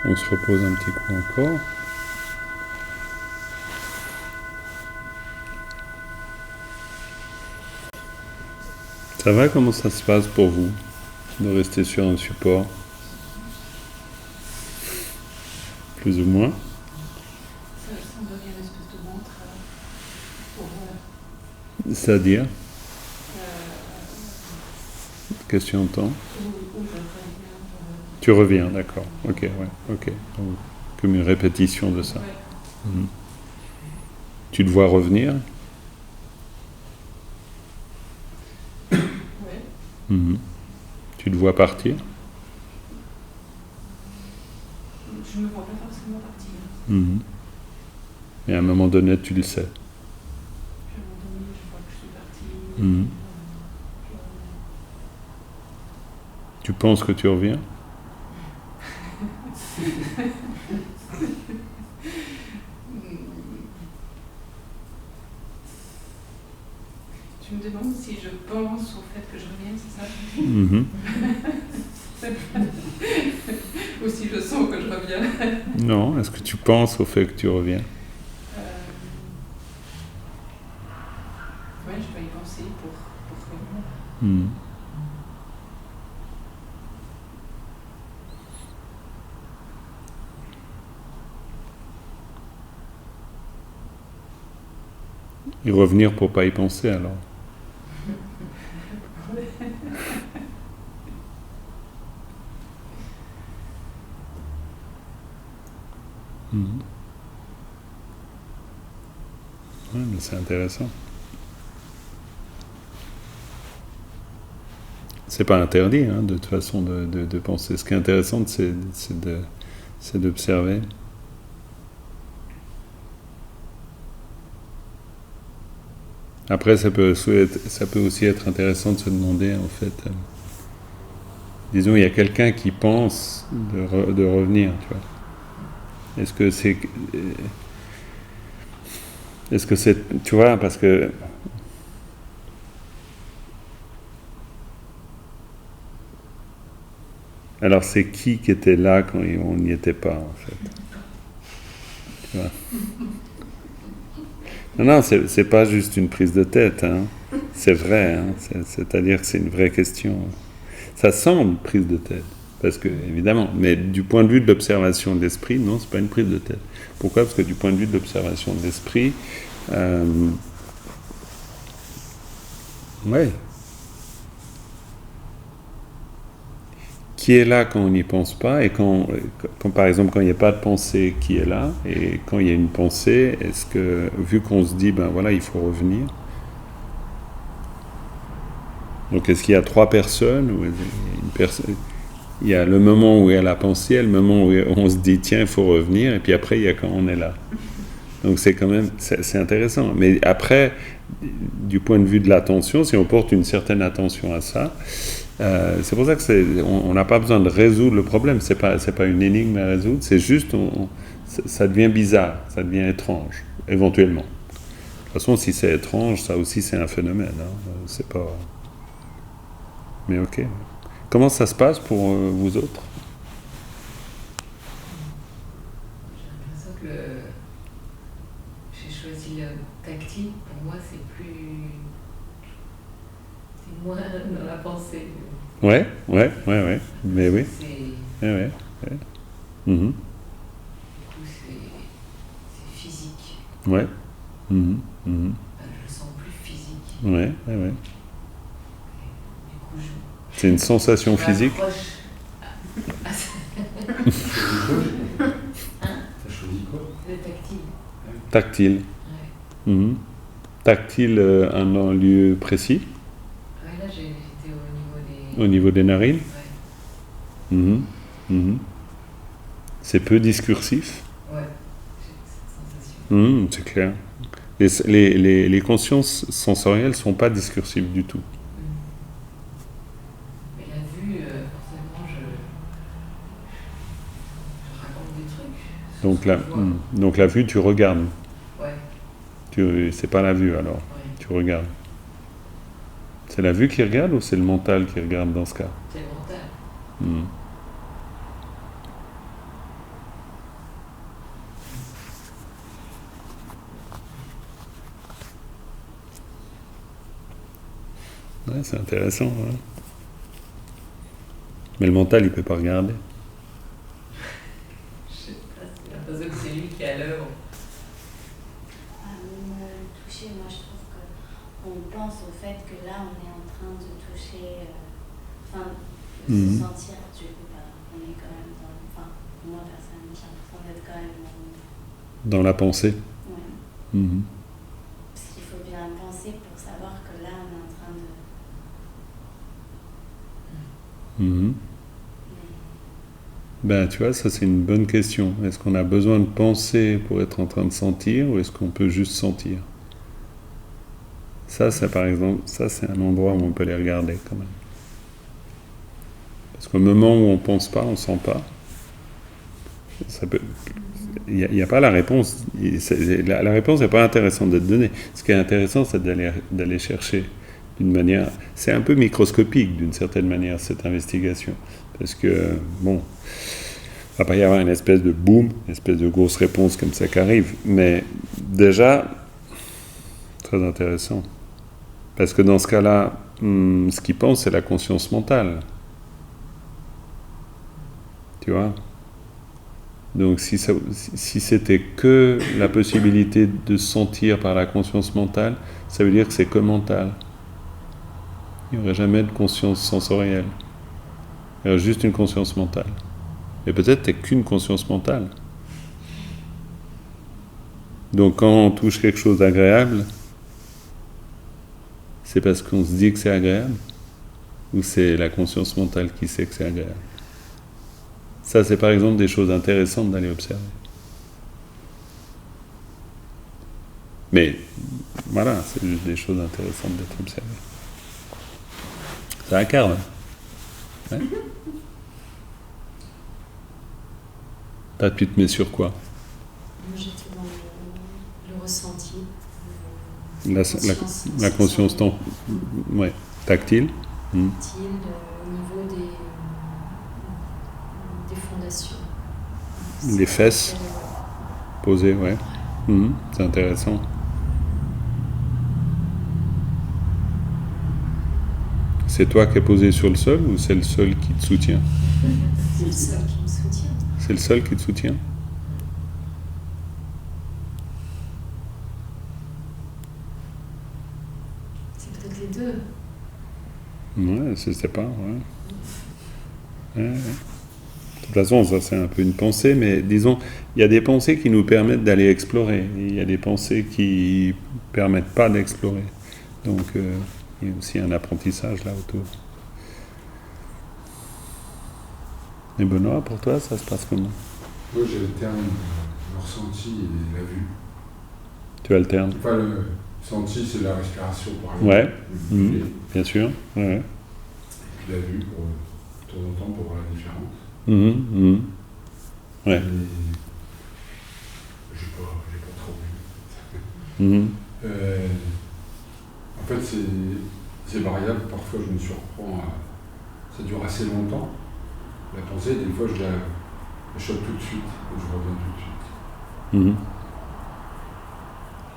On se repose un petit coup encore. Ça va, comment ça se passe pour vous de rester sur un support? Plus ou moins? Ça me donne une espèce de ventre pour... C'est-à-dire? euh, Qu'est-ce que tu entends? où je reviens. Tu reviens, d'accord. Ok, ouais, ok. Donc, comme une répétition de ça. Ouais. Mhm. Tu te vois revenir? Ouais. Mhm. Tu te vois partir? Je ne me vois pas forcément partir. Mhm. Et à un moment donné, tu le sais. À un moment donné, je vois que je suis partie. Mhm. Je reviens. Tu penses que tu reviens? Tu me demandes si je pense au fait que je revienne, c'est ça? Mhm. Ou si je sens que je reviens? Non, est-ce que tu penses au fait que tu reviens? Ouais, je vais y penser pour revenir. Mhm. Et revenir pour pas y penser alors. Mhm. Ouais, mais c'est intéressant. C'est pas interdit, hein, de toute façon, de penser. Ce qui est intéressant, c'est d'observer. Après, ça peut aussi être intéressant de se demander, en fait, disons, il y a quelqu'un qui pense de revenir, tu vois. Est-ce que c'est, tu vois, parce que alors c'est qui était là quand on n'y était pas, en fait, tu vois. Non, c'est pas juste une prise de tête, hein. C'est vrai, hein. C'est-à-dire que c'est une vraie question. Ça semble prise de tête, parce que, évidemment, mais du point de vue de l'observation de l'esprit, non, c'est pas une prise de tête. Pourquoi? Parce que du point de vue de l'observation de l'esprit, ouais, qui est là quand on n'y pense pas, et quand, par exemple, quand il n'y a pas de pensée, qui est là, et quand il y a une pensée, est-ce que, vu qu'on se dit, ben voilà, il faut revenir, donc est-ce qu'il y a trois personnes, ou une personne, il y a le moment où il y a la pensée, le moment où on se dit, tiens, il faut revenir, et puis après, il y a quand on est là. Donc c'est quand même, c'est intéressant. Mais après, du point de vue de l'attention, si on porte une certaine attention à ça, c'est pour ça que on n'a pas besoin de résoudre le problème. C'est pas une énigme à résoudre. C'est juste, ça devient bizarre, ça devient étrange, éventuellement. De toute façon, si c'est étrange, ça aussi c'est un phénomène. Hein. C'est pas. Mais ok. Comment ça se passe pour vous autres? J'ai l'impression que j'ai choisi le tactile. Pour moi, c'est moins dans la pensée. Ouais. Mais oui. C'est, Ouais. Mhm. du coup, c'est physique. Ouais. Mhm. Enfin, je le sens plus physique. Ouais. Du coup, C'est une sensation je physique. m'accroche à T'as choisi quoi? le tactile. Tactile. Ouais. Mhm. Tactile, un lieu précis, Ouais, là, j'étais au niveau des narines. Ouais. Mhm. Mhm. C'est peu discursif. Ouais, j'ai cette sensation. C'est clair. Les consciences sensorielles ne sont pas discursives du tout. Mais la vue, forcément, je raconte des trucs. sur Donc ce que la, je vois. donc la vue, tu regardes. Ouais, C'est pas la vue alors, ouais. tu regardes. C'est la vue qui regarde ou c'est le mental qui regarde dans ce cas? C'est mental. Mhm. Ouais, c'est intéressant. Ouais. Mais le mental, il peut pas regarder. Je sais pas, j'ai l'impression que c'est lui qui est à l'œuvre. Me toucher, moi je trouve qu'on pense au fait que là on est en train de toucher, enfin de se sentir, du coup, on est quand même dans, enfin moi personnellement j'ai l'impression d'être quand même Dans la pensée. ouais. Mhm. Parce qu'il faut bien penser pour savoir que là on est en train de... Mhm. Ben, tu vois, ça c'est une bonne question. Est-ce qu'on a besoin de penser pour être en train de sentir ou est-ce qu'on peut juste sentir? Ça, c'est par exemple, ça c'est un endroit où on peut les regarder quand même. Parce qu'au moment où on pense pas, on sent pas. Ça peut... Il n'y a pas la réponse. La réponse n'est pas intéressante d'être donnée. Ce qui est intéressant, c'est d'aller chercher d'une manière... C'est un peu microscopique d'une certaine manière, cette investigation. Parce que, bon, il ne va pas y avoir une espèce de boom, une espèce de grosse réponse comme ça qui arrive. Mais déjà, très intéressant. Parce que dans ce cas-là, ce qu'il pense, c'est la conscience mentale. Tu vois ? Donc si c'était que la possibilité de sentir par la conscience mentale, ça veut dire que c'est que mental. Il n'y aurait jamais de conscience sensorielle. Il y aurait juste une conscience mentale. Et peut-être t'es qu'une conscience mentale. Donc quand on touche quelque chose d'agréable, c'est parce qu'on se dit que c'est agréable, ou c'est la conscience mentale qui sait que c'est agréable. Ça, c'est par exemple des choses intéressantes d'aller observer. Mais, voilà, c'est juste des choses intéressantes d'être observées. Ça incarne. Ouais. Tu te mets sur quoi? Moi, j'étais dans le ressenti. La conscience ouais, tactile. Tactile, au niveau des fondations. Les fesses posées, ouais. C'est intéressant. C'est toi qui es posé sur le sol ou c'est le sol qui te soutient? C'est le sol qui me soutient. C'est le sol qui te soutient? C'est peut-être les deux. Ouais, je sais pas, ouais. Ouais. De toute façon, ça c'est un peu une pensée, mais disons, il y a des pensées qui nous permettent d'aller explorer, et il y a des pensées qui permettent pas d'explorer. Donc, il y a aussi un apprentissage là autour. Et Benoît, pour toi, ça se passe comment? Moi, j'alterne le ressenti et la vue. Tu alternes? Enfin, le senti, c'est la respiration, par exemple. Ouais, bien sûr. Ouais. Et puis la vue, pour, de temps en temps, pour voir la différence. Ouais. Et j'ai pas trop vu. En fait, c'est variable. Parfois, je me surprends à... Ça dure assez longtemps. La pensée, des fois, je la chope tout de suite. Et je reviens tout de suite.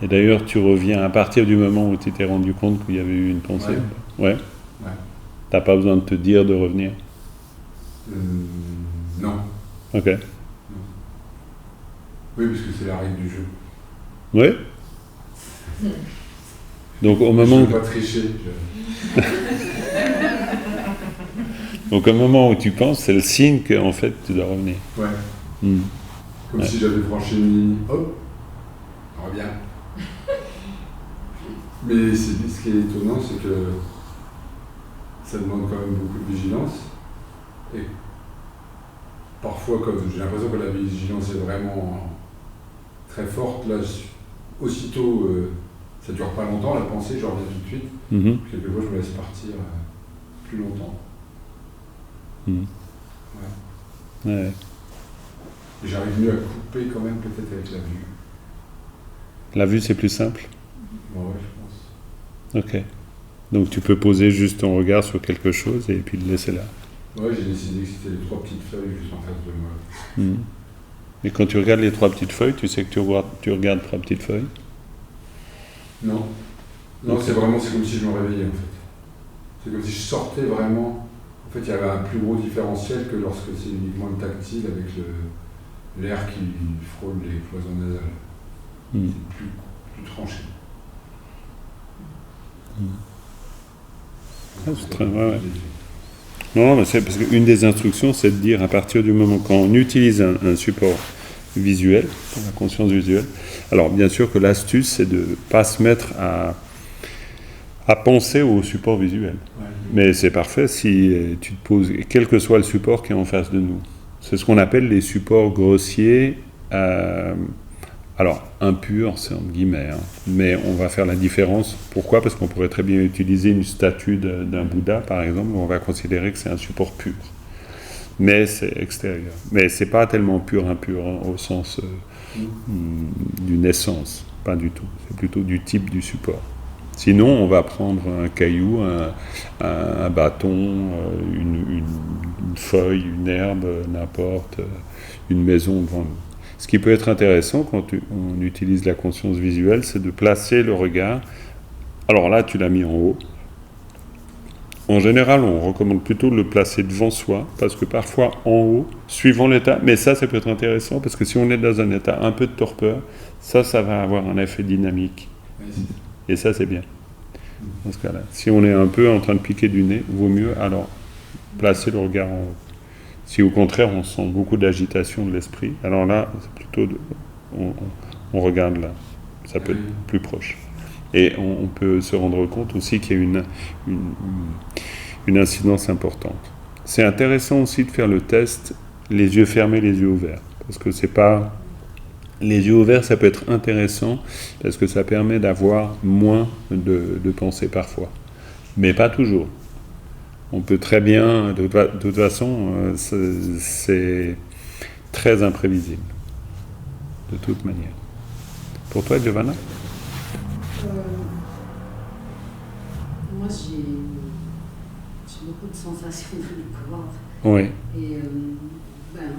Et d'ailleurs, tu reviens à partir du moment où tu t'es rendu compte qu'il y avait eu une pensée? Ouais. T'as pas besoin de te dire de revenir? Non. Ok. Non. Oui, parce que c'est la règle du jeu. Oui. Donc au moment Je ne où... peux pas tricher. Donc au moment où tu penses, c'est le signe que en fait tu dois revenir. Ouais. Comme si j'avais franchi une ligne. Hop, on revient. Mais ce qui est étonnant, c'est que ça demande quand même beaucoup de vigilance. Et parfois, comme j'ai l'impression que la vigilance est vraiment très forte, là, aussitôt, ça ne dure pas longtemps, la pensée, je reviens tout de suite. Quelquefois, je me laisse partir plus longtemps. Ouais. Et j'arrive mieux à couper quand même, peut-être avec la vue. La vue, c'est plus simple? Ouais, je pense. Ok. Donc tu peux poser juste ton regard sur quelque chose et puis le laisser là. Ouais, j'ai décidé que c'était les 3 petites feuilles juste en face de moi. Et quand tu regardes les 3 petites feuilles, tu sais que tu regardes 3 petites feuilles? Non. Non, c'est comme si je me réveillais en fait. C'est comme si je sortais vraiment. En fait, il y avait un plus gros différentiel que lorsque c'est uniquement le tactile avec l'air qui frôle les cloisons nasales. C'est plus tranché. C'est très vrai. Non, mais c'est parce qu'une des instructions, c'est de dire à partir du moment quand on utilise un support visuel, la conscience visuelle, alors bien sûr que l'astuce, c'est de ne pas se mettre à penser au support visuel. Ouais. Mais c'est parfait si tu te poses, quel que soit le support qui est en face de nous. C'est ce qu'on appelle les supports grossiers, alors impurs, c'est entre guillemets, hein, mais on va faire la différence. Pourquoi ? Parce qu'on pourrait très bien utiliser une statue d'un Bouddha, par exemple, on va considérer que c'est un support pur. Mais c'est extérieur. Mais c'est pas tellement pur, impur, hein, au sens d'une essence, pas du tout. C'est plutôt du type du support. Sinon, on va prendre un caillou, un bâton, une feuille, une herbe, n'importe, une maison devant nous. Ce qui peut être intéressant quand on utilise la conscience visuelle, c'est de placer le regard. Alors là, tu l'as mis en haut. En général, on recommande plutôt de le placer devant soi, parce que parfois en haut, suivant l'état, mais ça peut être intéressant, parce que si on est dans un état un peu de torpeur, ça va avoir un effet dynamique. Et ça, c'est bien, dans ce cas-là. Si on est un peu en train de piquer du nez, vaut mieux alors placer le regard en haut. Si au contraire, on sent beaucoup d'agitation de l'esprit, alors là, c'est plutôt on regarde là. Ça peut être plus proche. Et on peut se rendre compte aussi qu'il y a une incidence importante. C'est intéressant aussi de faire le test les yeux fermés, les yeux ouverts. Parce que c'est pas... Les yeux ouverts, ça peut être intéressant parce que ça permet d'avoir moins de pensées parfois. Mais pas toujours. On peut très bien... De toute façon, c'est très imprévisible. De toute manière. Pour toi, Giovanna ? Moi, j'ai beaucoup de sensations dans le corps. Oui. Et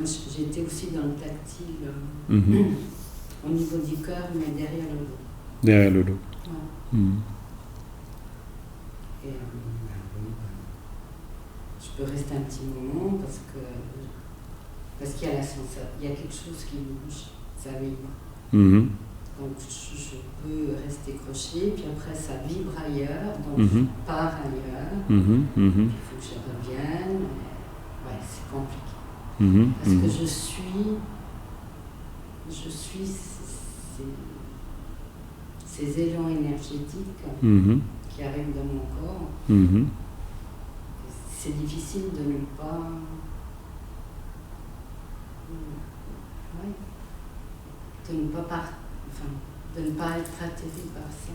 j'étais aussi dans le tactile au niveau du cœur, mais derrière le dos. Derrière le dos. Ouais. Et je peux rester un petit moment parce qu'il y a il y a quelque chose qui bouge, ça vibre. Donc je peux rester crochet, puis après ça vibre ailleurs, donc je pars ailleurs. Il faut que je revienne. Ouais, c'est compliqué. Parce que je suis ces élans énergétiques qui arrivent dans mon corps. C'est difficile de ne pas... de ne pas de ne pas être atterri par ça.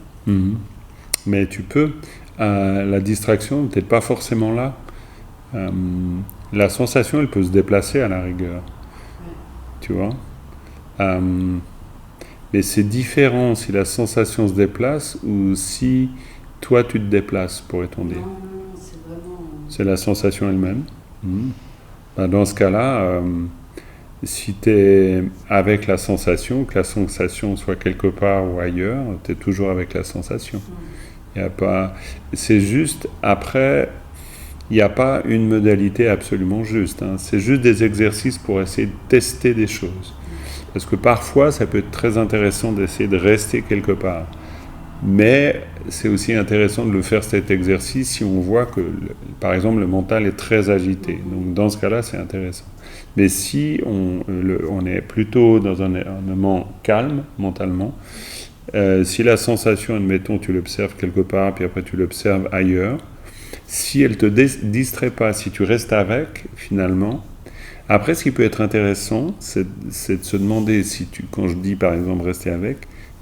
Mais tu peux. La distraction n'est peut-être pas forcément là. La sensation, elle peut se déplacer à la rigueur. Tu vois. Mais c'est différent si la sensation se déplace ou si toi tu te déplaces, pourrait-on dire. Non, c'est vraiment... C'est la sensation elle-même. Dans ce cas-là... si tu es avec la sensation, que la sensation soit quelque part ou ailleurs, tu es toujours avec la sensation. Y a pas, c'est juste, après, il n'y a pas une modalité absolument juste. Hein. C'est juste des exercices pour essayer de tester des choses. Parce que parfois, ça peut être très intéressant d'essayer de rester quelque part. Mais c'est aussi intéressant de le faire cet exercice si on voit que, par exemple, le mental est très agité. Donc dans ce cas-là, c'est intéressant. Mais si on est plutôt dans un moment calme, mentalement, si la sensation, admettons, tu l'observes quelque part, puis après tu l'observes ailleurs, si elle ne te distrait pas, si tu restes avec, finalement, après ce qui peut être intéressant, c'est de se demander, quand je dis par exemple rester avec,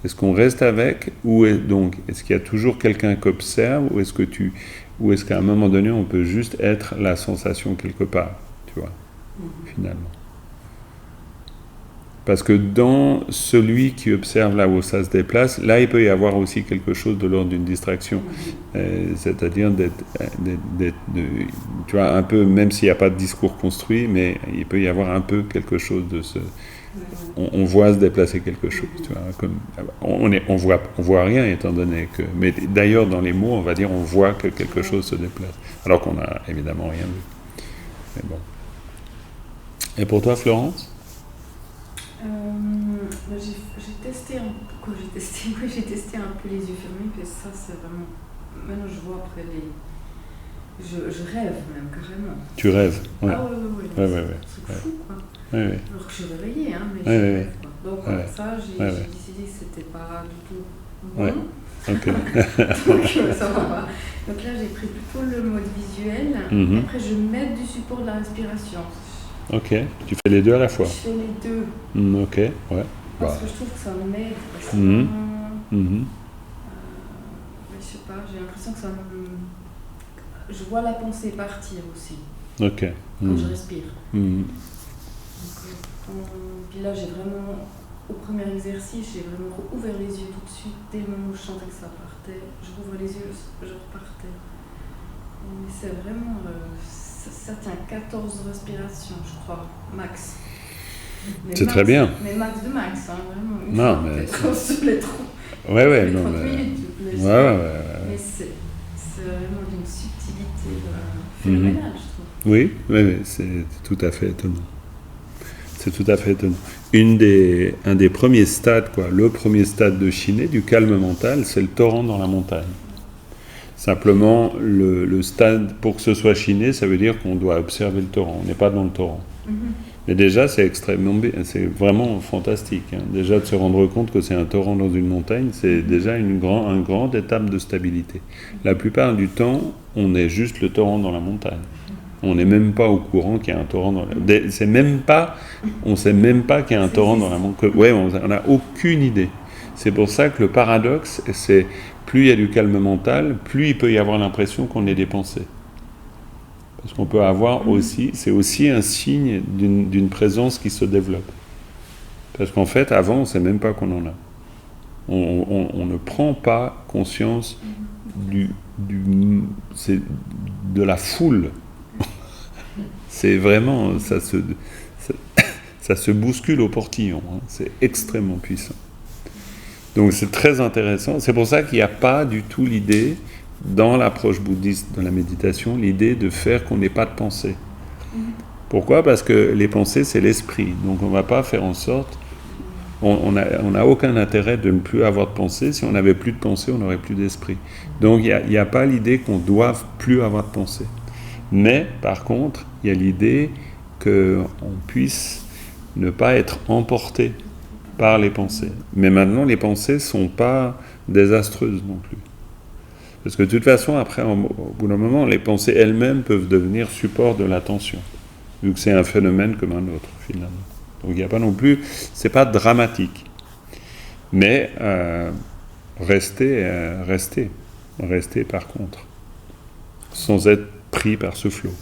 est-ce qu'on reste avec, ou est-ce qu'il y a toujours quelqu'un qui observe, ou est-ce qu'à un moment donné, on peut juste être la sensation quelque part, tu vois, finalement. Parce que dans celui qui observe là où ça se déplace, là, il peut y avoir aussi quelque chose de l'ordre d'une distraction. C'est-à-dire tu vois, un peu, même s'il n'y a pas de discours construit, mais il peut y avoir un peu quelque chose on voit se déplacer quelque chose, tu vois, comme, on voit rien étant donné que... Mais d'ailleurs, dans les mots, on va dire on voit que quelque chose se déplace, alors qu'on n'a évidemment rien vu. Mais bon. Et pour toi, Florence ? J'ai testé un peu les yeux fermés, puis ça c'est vraiment... Maintenant je vois après les... Je rêve même carrément. Tu rêves, ouais. Ah oui. Ouais. C'est fou quoi. Ouais. Alors que je suis réveillée, hein, mais Ouais, je ouais. rêve quoi. Donc ça, j'ai décidé que c'était pas du tout bon. Ouais. Ok. Donc ça va pas. Donc là j'ai pris plutôt le mode visuel. Mhm. Et après je mets du support de la respiration. Ok, tu fais les deux à la fois. Je fais les deux. Ok, ouais. Parce Bah. que je trouve que ça m'aide. Parce que je sais pas, j'ai l'impression que ça me... Je vois la pensée partir aussi Ok. quand je respire. Mhm. Donc, puis là, j'ai vraiment, au premier exercice, j'ai vraiment ouvert les yeux tout de suite. Dès le moment où je sentais que ça partait, je rouvre les yeux, je repartais. Mais c'est vraiment, ça tient 14 respirations, je crois, max. Mais C'est max, très bien. Mais max de max, hein, vraiment. Une Non, fois, mais... peut-être sur les 30. Ouais, non, 30 mais... minutes, mais Ouais. Mais c'est vraiment d'une subtilité phénoménale, je trouve. Oui, c'est tout à fait étonnant. C'est tout à fait étonnant. Un des premiers stades, le premier stade de Shiné, du calme mental, c'est le torrent dans la montagne. Simplement, le stade, pour que ce soit Shiné, ça veut dire qu'on doit observer le torrent. On n'est pas dans le torrent. Mais déjà, c'est extrêmement bien, c'est vraiment fantastique. Hein. Déjà, de se rendre compte que c'est un torrent dans une montagne, c'est déjà une grande étape de stabilité. La plupart du temps, on est juste le torrent dans la montagne. On n'est même pas au courant qu'il y a un torrent dans la montagne. On ne sait même pas qu'il y a un torrent dans la montagne. Ouais, on n'a aucune idée. C'est pour ça que le paradoxe, c'est plus il y a du calme mental, plus il peut y avoir l'impression qu'on est dépensé. Parce qu'on peut avoir aussi, c'est aussi un signe d'une présence qui se développe. Parce qu'en fait, avant, on ne sait même pas qu'on en a. On ne prend pas conscience c'est de la foule. C'est vraiment, ça se bouscule au portillon. Hein. C'est extrêmement puissant. Donc c'est très intéressant. C'est pour ça qu'il n'y a pas du tout l'idée, dans l'approche bouddhiste de la méditation, l'idée de faire qu'on n'ait pas de pensée. Pourquoi ? Parce que les pensées, c'est l'esprit. Donc on ne va pas faire en sorte... On n'a aucun intérêt de ne plus avoir de pensée. Si on n'avait plus de pensée, on n'aurait plus d'esprit. Donc il n'y a pas l'idée qu'on ne doive plus avoir de pensée. Mais, par contre, il y a l'idée qu'on puisse ne pas être emporté par les pensées. Mais maintenant, les pensées ne sont pas désastreuses non plus. Parce que de toute façon, après, au bout d'un moment, les pensées elles-mêmes peuvent devenir support de l'attention, vu que c'est un phénomène comme un autre, finalement. Donc il n'y a pas non plus... C'est pas dramatique. Mais restez par contre, sans être pris par ce flot.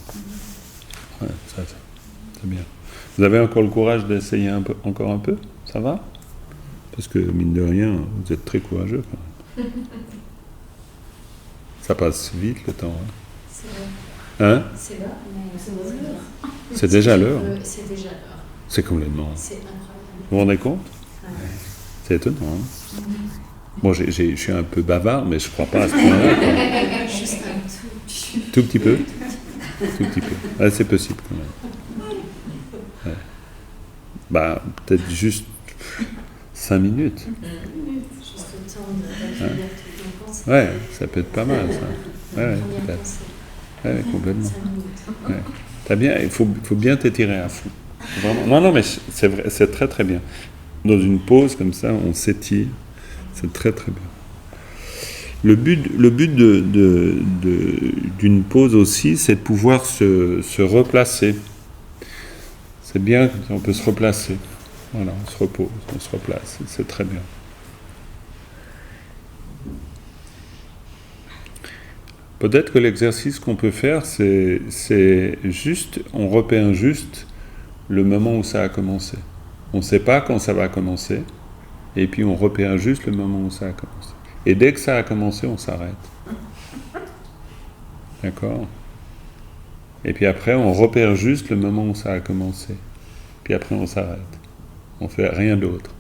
Ouais, ça, c'est bien. Vous avez encore le courage d'essayer encore un peu ? Ça va ? Parce que, mine de rien, vous êtes très courageux, quand même. Ça passe vite, le temps. Hein ? C'est l'heure. Hein ? C'est l'heure, mais c'est l'heure. C'est déjà l'heure. C'est déjà l'heure. C'est complètement... C'est incroyable. Vous vous rendez compte ? Ouais. C'est étonnant, hein ? Bon, je suis un peu bavard, mais je ne crois pas à ce point-là. Quoi. Juste un Tout petit peu. Tout petit peu. Ouais, c'est possible, quand même. Ouais. Bah, peut-être juste 5 minutes. Juste le temps d'accueillir toute une pensée. Ouais, ça peut être pas mal, ça. Ouais, peut-être. Ouais, complètement. 5 minutes. Ouais. T'as bien, il faut bien t'étirer à fond. Vraiment. Non, mais c'est vrai, c'est très très bien. Dans une pause comme ça, on s'étire. C'est très très bien. Le but d'une pause aussi, c'est de pouvoir se replacer. C'est bien qu'on peut se replacer. Voilà, on se repose, on se replace. C'est très bien. Peut-être que l'exercice qu'on peut faire, c'est juste, on repère juste le moment où ça a commencé. On ne sait pas quand ça va commencer, et puis on repère juste le moment où ça a commencé. Et dès que ça a commencé, on s'arrête. D'accord ? Et puis après, on repère juste le moment où ça a commencé. Puis après, on s'arrête. On fait rien d'autre.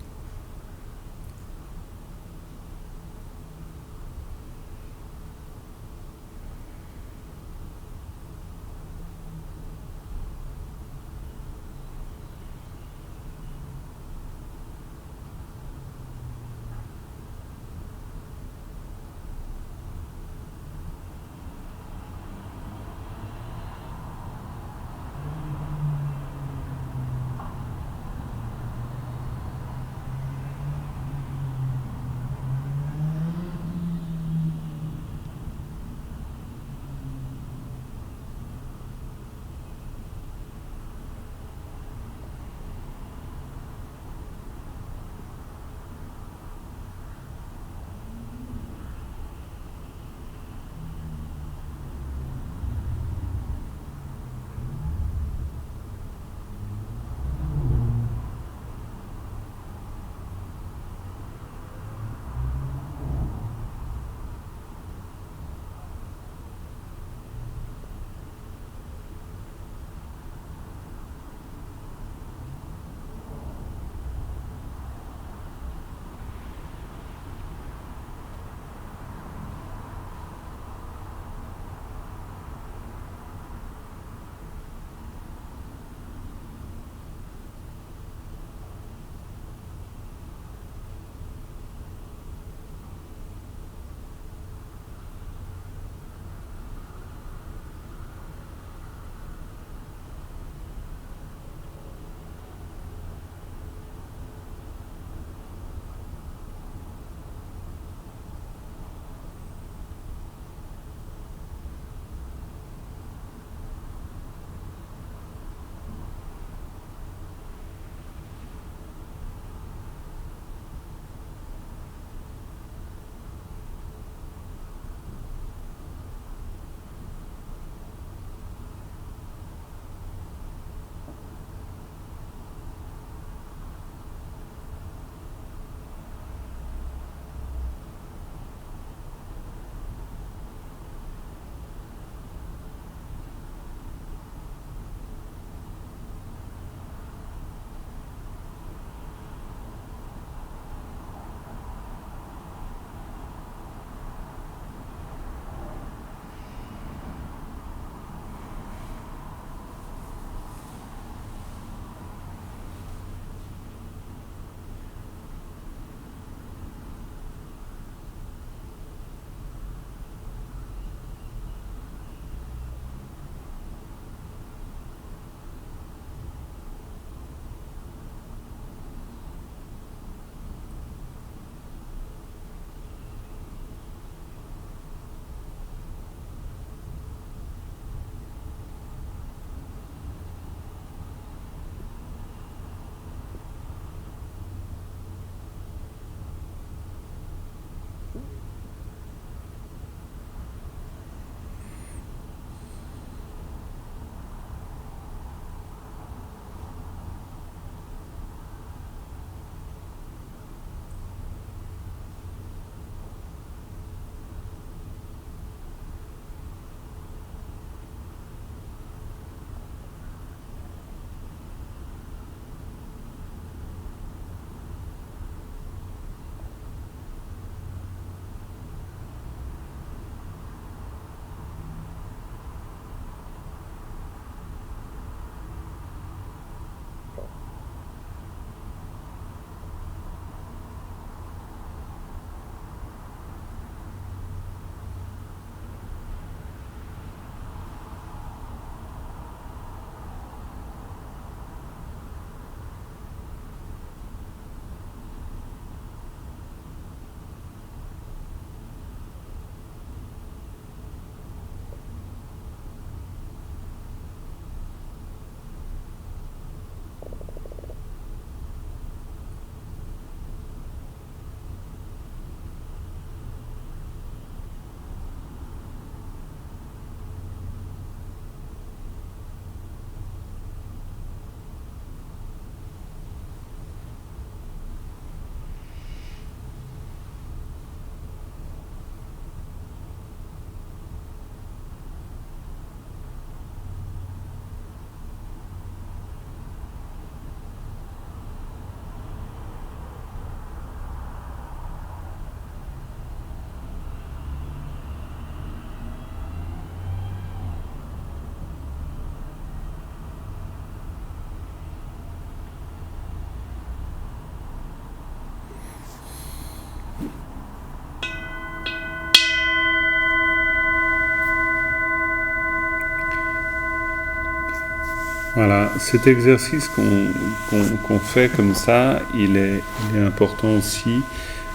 Voilà, cet exercice qu'on fait comme ça, il est important aussi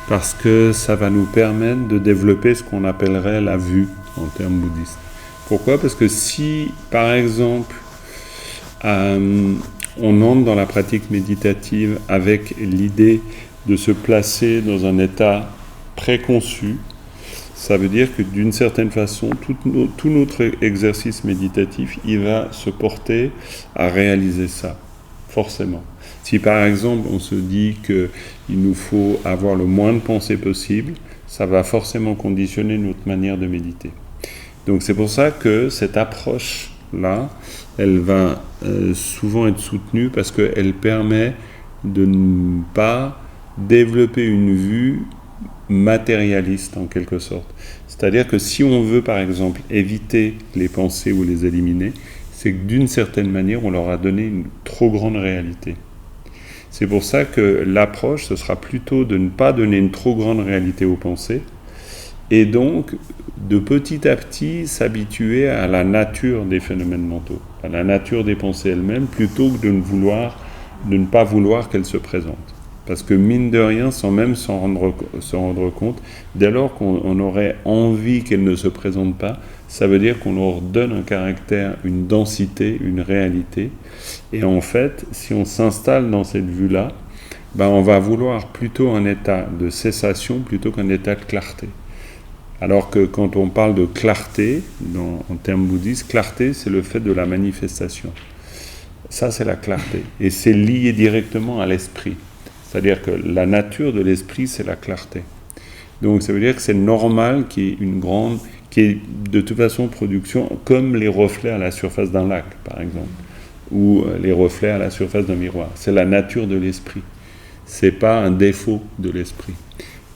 parce que ça va nous permettre de développer ce qu'on appellerait la vue en termes bouddhistes. Pourquoi ? Parce que si, par exemple, on entre dans la pratique méditative avec l'idée de se placer dans un état préconçu, ça veut dire que d'une certaine façon, tout notre exercice méditatif, il va se porter à réaliser ça, forcément. Si par exemple on se dit qu'il nous faut avoir le moins de pensées possible, ça va forcément conditionner notre manière de méditer. Donc c'est pour ça que cette approche-là, elle va souvent être soutenue parce qu'elle permet de ne pas développer une vue matérialiste en quelque sorte. C'est-à-dire que si on veut par exemple éviter les pensées ou les éliminer, c'est que d'une certaine manière on leur a donné une trop grande réalité. C'est pour ça que l'approche, ce sera plutôt de ne pas donner une trop grande réalité aux pensées et donc de petit à petit s'habituer à la nature des phénomènes mentaux, à la nature des pensées elles-mêmes, plutôt que de ne pas vouloir qu'elles se présentent. Parce que mine de rien, sans même s'en rendre compte, dès lors qu'on aurait envie qu'elles ne se présentent pas, ça veut dire qu'on leur donne un caractère, une densité, une réalité. Et en fait, si on s'installe dans cette vue-là, on va vouloir plutôt un état de cessation plutôt qu'un état de clarté. Alors que quand on parle de clarté, en termes bouddhistes, clarté, c'est le fait de la manifestation. Ça, c'est la clarté. Et c'est lié directement à l'esprit. C'est-à-dire que la nature de l'esprit, c'est la clarté. Donc ça veut dire que c'est normal qu'il y ait qu'il y ait de toute façon production, comme les reflets à la surface d'un lac, par exemple, ou les reflets à la surface d'un miroir. C'est la nature de l'esprit. C'est pas un défaut de l'esprit.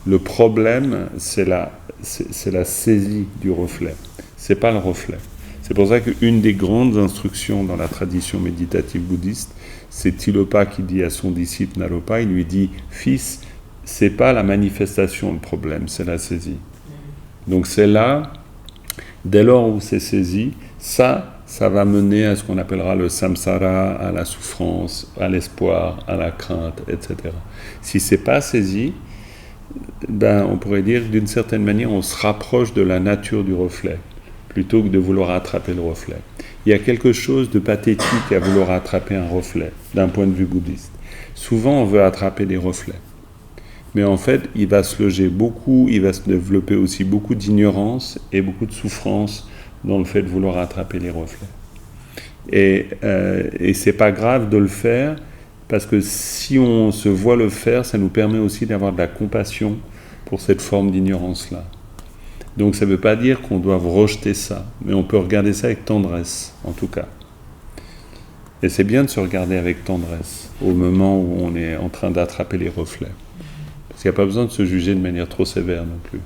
Le problème, c'est la saisie du reflet. C'est pas le reflet. C'est pour ça qu'une des grandes instructions dans la tradition méditative bouddhiste, c'est Tilopa qui dit à son disciple Naropa, il lui dit « Fils, c'est pas la manifestation le problème, c'est la saisie. » Donc c'est là, dès lors où c'est saisi, ça va mener à ce qu'on appellera le samsara, à la souffrance, à l'espoir, à la crainte, etc. Si c'est pas saisi, on pourrait dire d'une certaine manière, on se rapproche de la nature du reflet, plutôt que de vouloir attraper le reflet. Il y a quelque chose de pathétique à vouloir attraper un reflet, d'un point de vue bouddhiste. Souvent, on veut attraper des reflets. Mais en fait, il va se développer aussi beaucoup d'ignorance et beaucoup de souffrance dans le fait de vouloir attraper les reflets. Et c'est pas grave de le faire, parce que si on se voit le faire, ça nous permet aussi d'avoir de la compassion pour cette forme d'ignorance-là. Donc ça ne veut pas dire qu'on doit rejeter ça, mais on peut regarder ça avec tendresse, en tout cas. Et c'est bien de se regarder avec tendresse, au moment où on est en train d'attraper les reflets. Parce qu'il n'y a pas besoin de se juger de manière trop sévère non plus.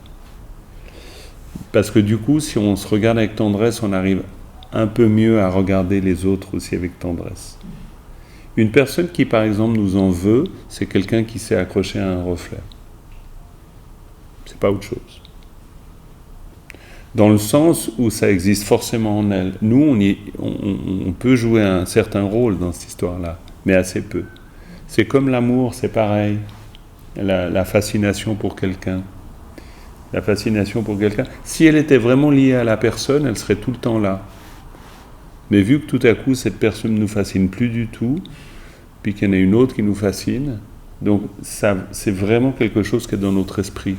Parce que du coup, si on se regarde avec tendresse, on arrive un peu mieux à regarder les autres aussi avec tendresse. Une personne qui, par exemple, nous en veut, c'est quelqu'un qui s'est accroché à un reflet. C'est pas autre chose. Dans le sens où ça existe forcément en elle. Nous, on peut jouer un certain rôle dans cette histoire-là, mais assez peu. C'est comme l'amour, c'est pareil. La fascination pour quelqu'un. La fascination pour quelqu'un. Si elle était vraiment liée à la personne, elle serait tout le temps là. Mais vu que tout à coup, cette personne ne nous fascine plus du tout, puis qu'il y en a une autre qui nous fascine, donc ça, c'est vraiment quelque chose qui est dans notre esprit.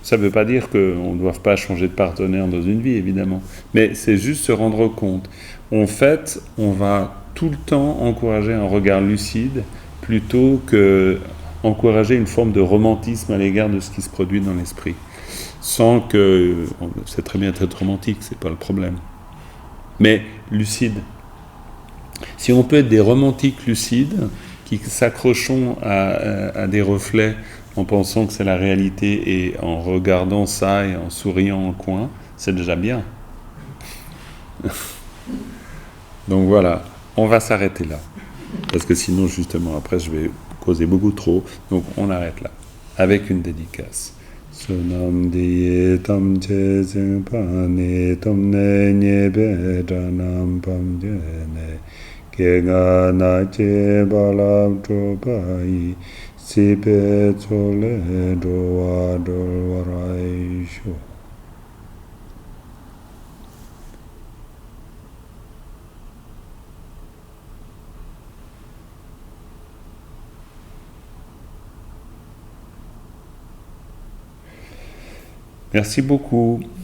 Ça ne veut pas dire qu'on ne doit pas changer de partenaire dans une vie, évidemment, mais c'est juste se rendre compte. En fait, on va tout le temps encourager un regard lucide plutôt que encourager une forme de romantisme à l'égard de ce qui se produit dans l'esprit. Sans que... c'est très bien d'être romantique, c'est pas le problème. Mais lucide. Si on peut être des romantiques lucides, qui s'accrochons à des reflets en pensant que c'est la réalité et en regardant ça et en souriant en coin, c'est déjà bien. Donc voilà, on va s'arrêter là. Parce que sinon, justement, après, je vais causer beaucoup trop. Donc on arrête là, avec une dédicace. Sunam diye tam che sing pa ne tam ne nye be janam pam je ne Kiega na che balab trobai, sipe tsole doa dolwarai sho. Merci beaucoup.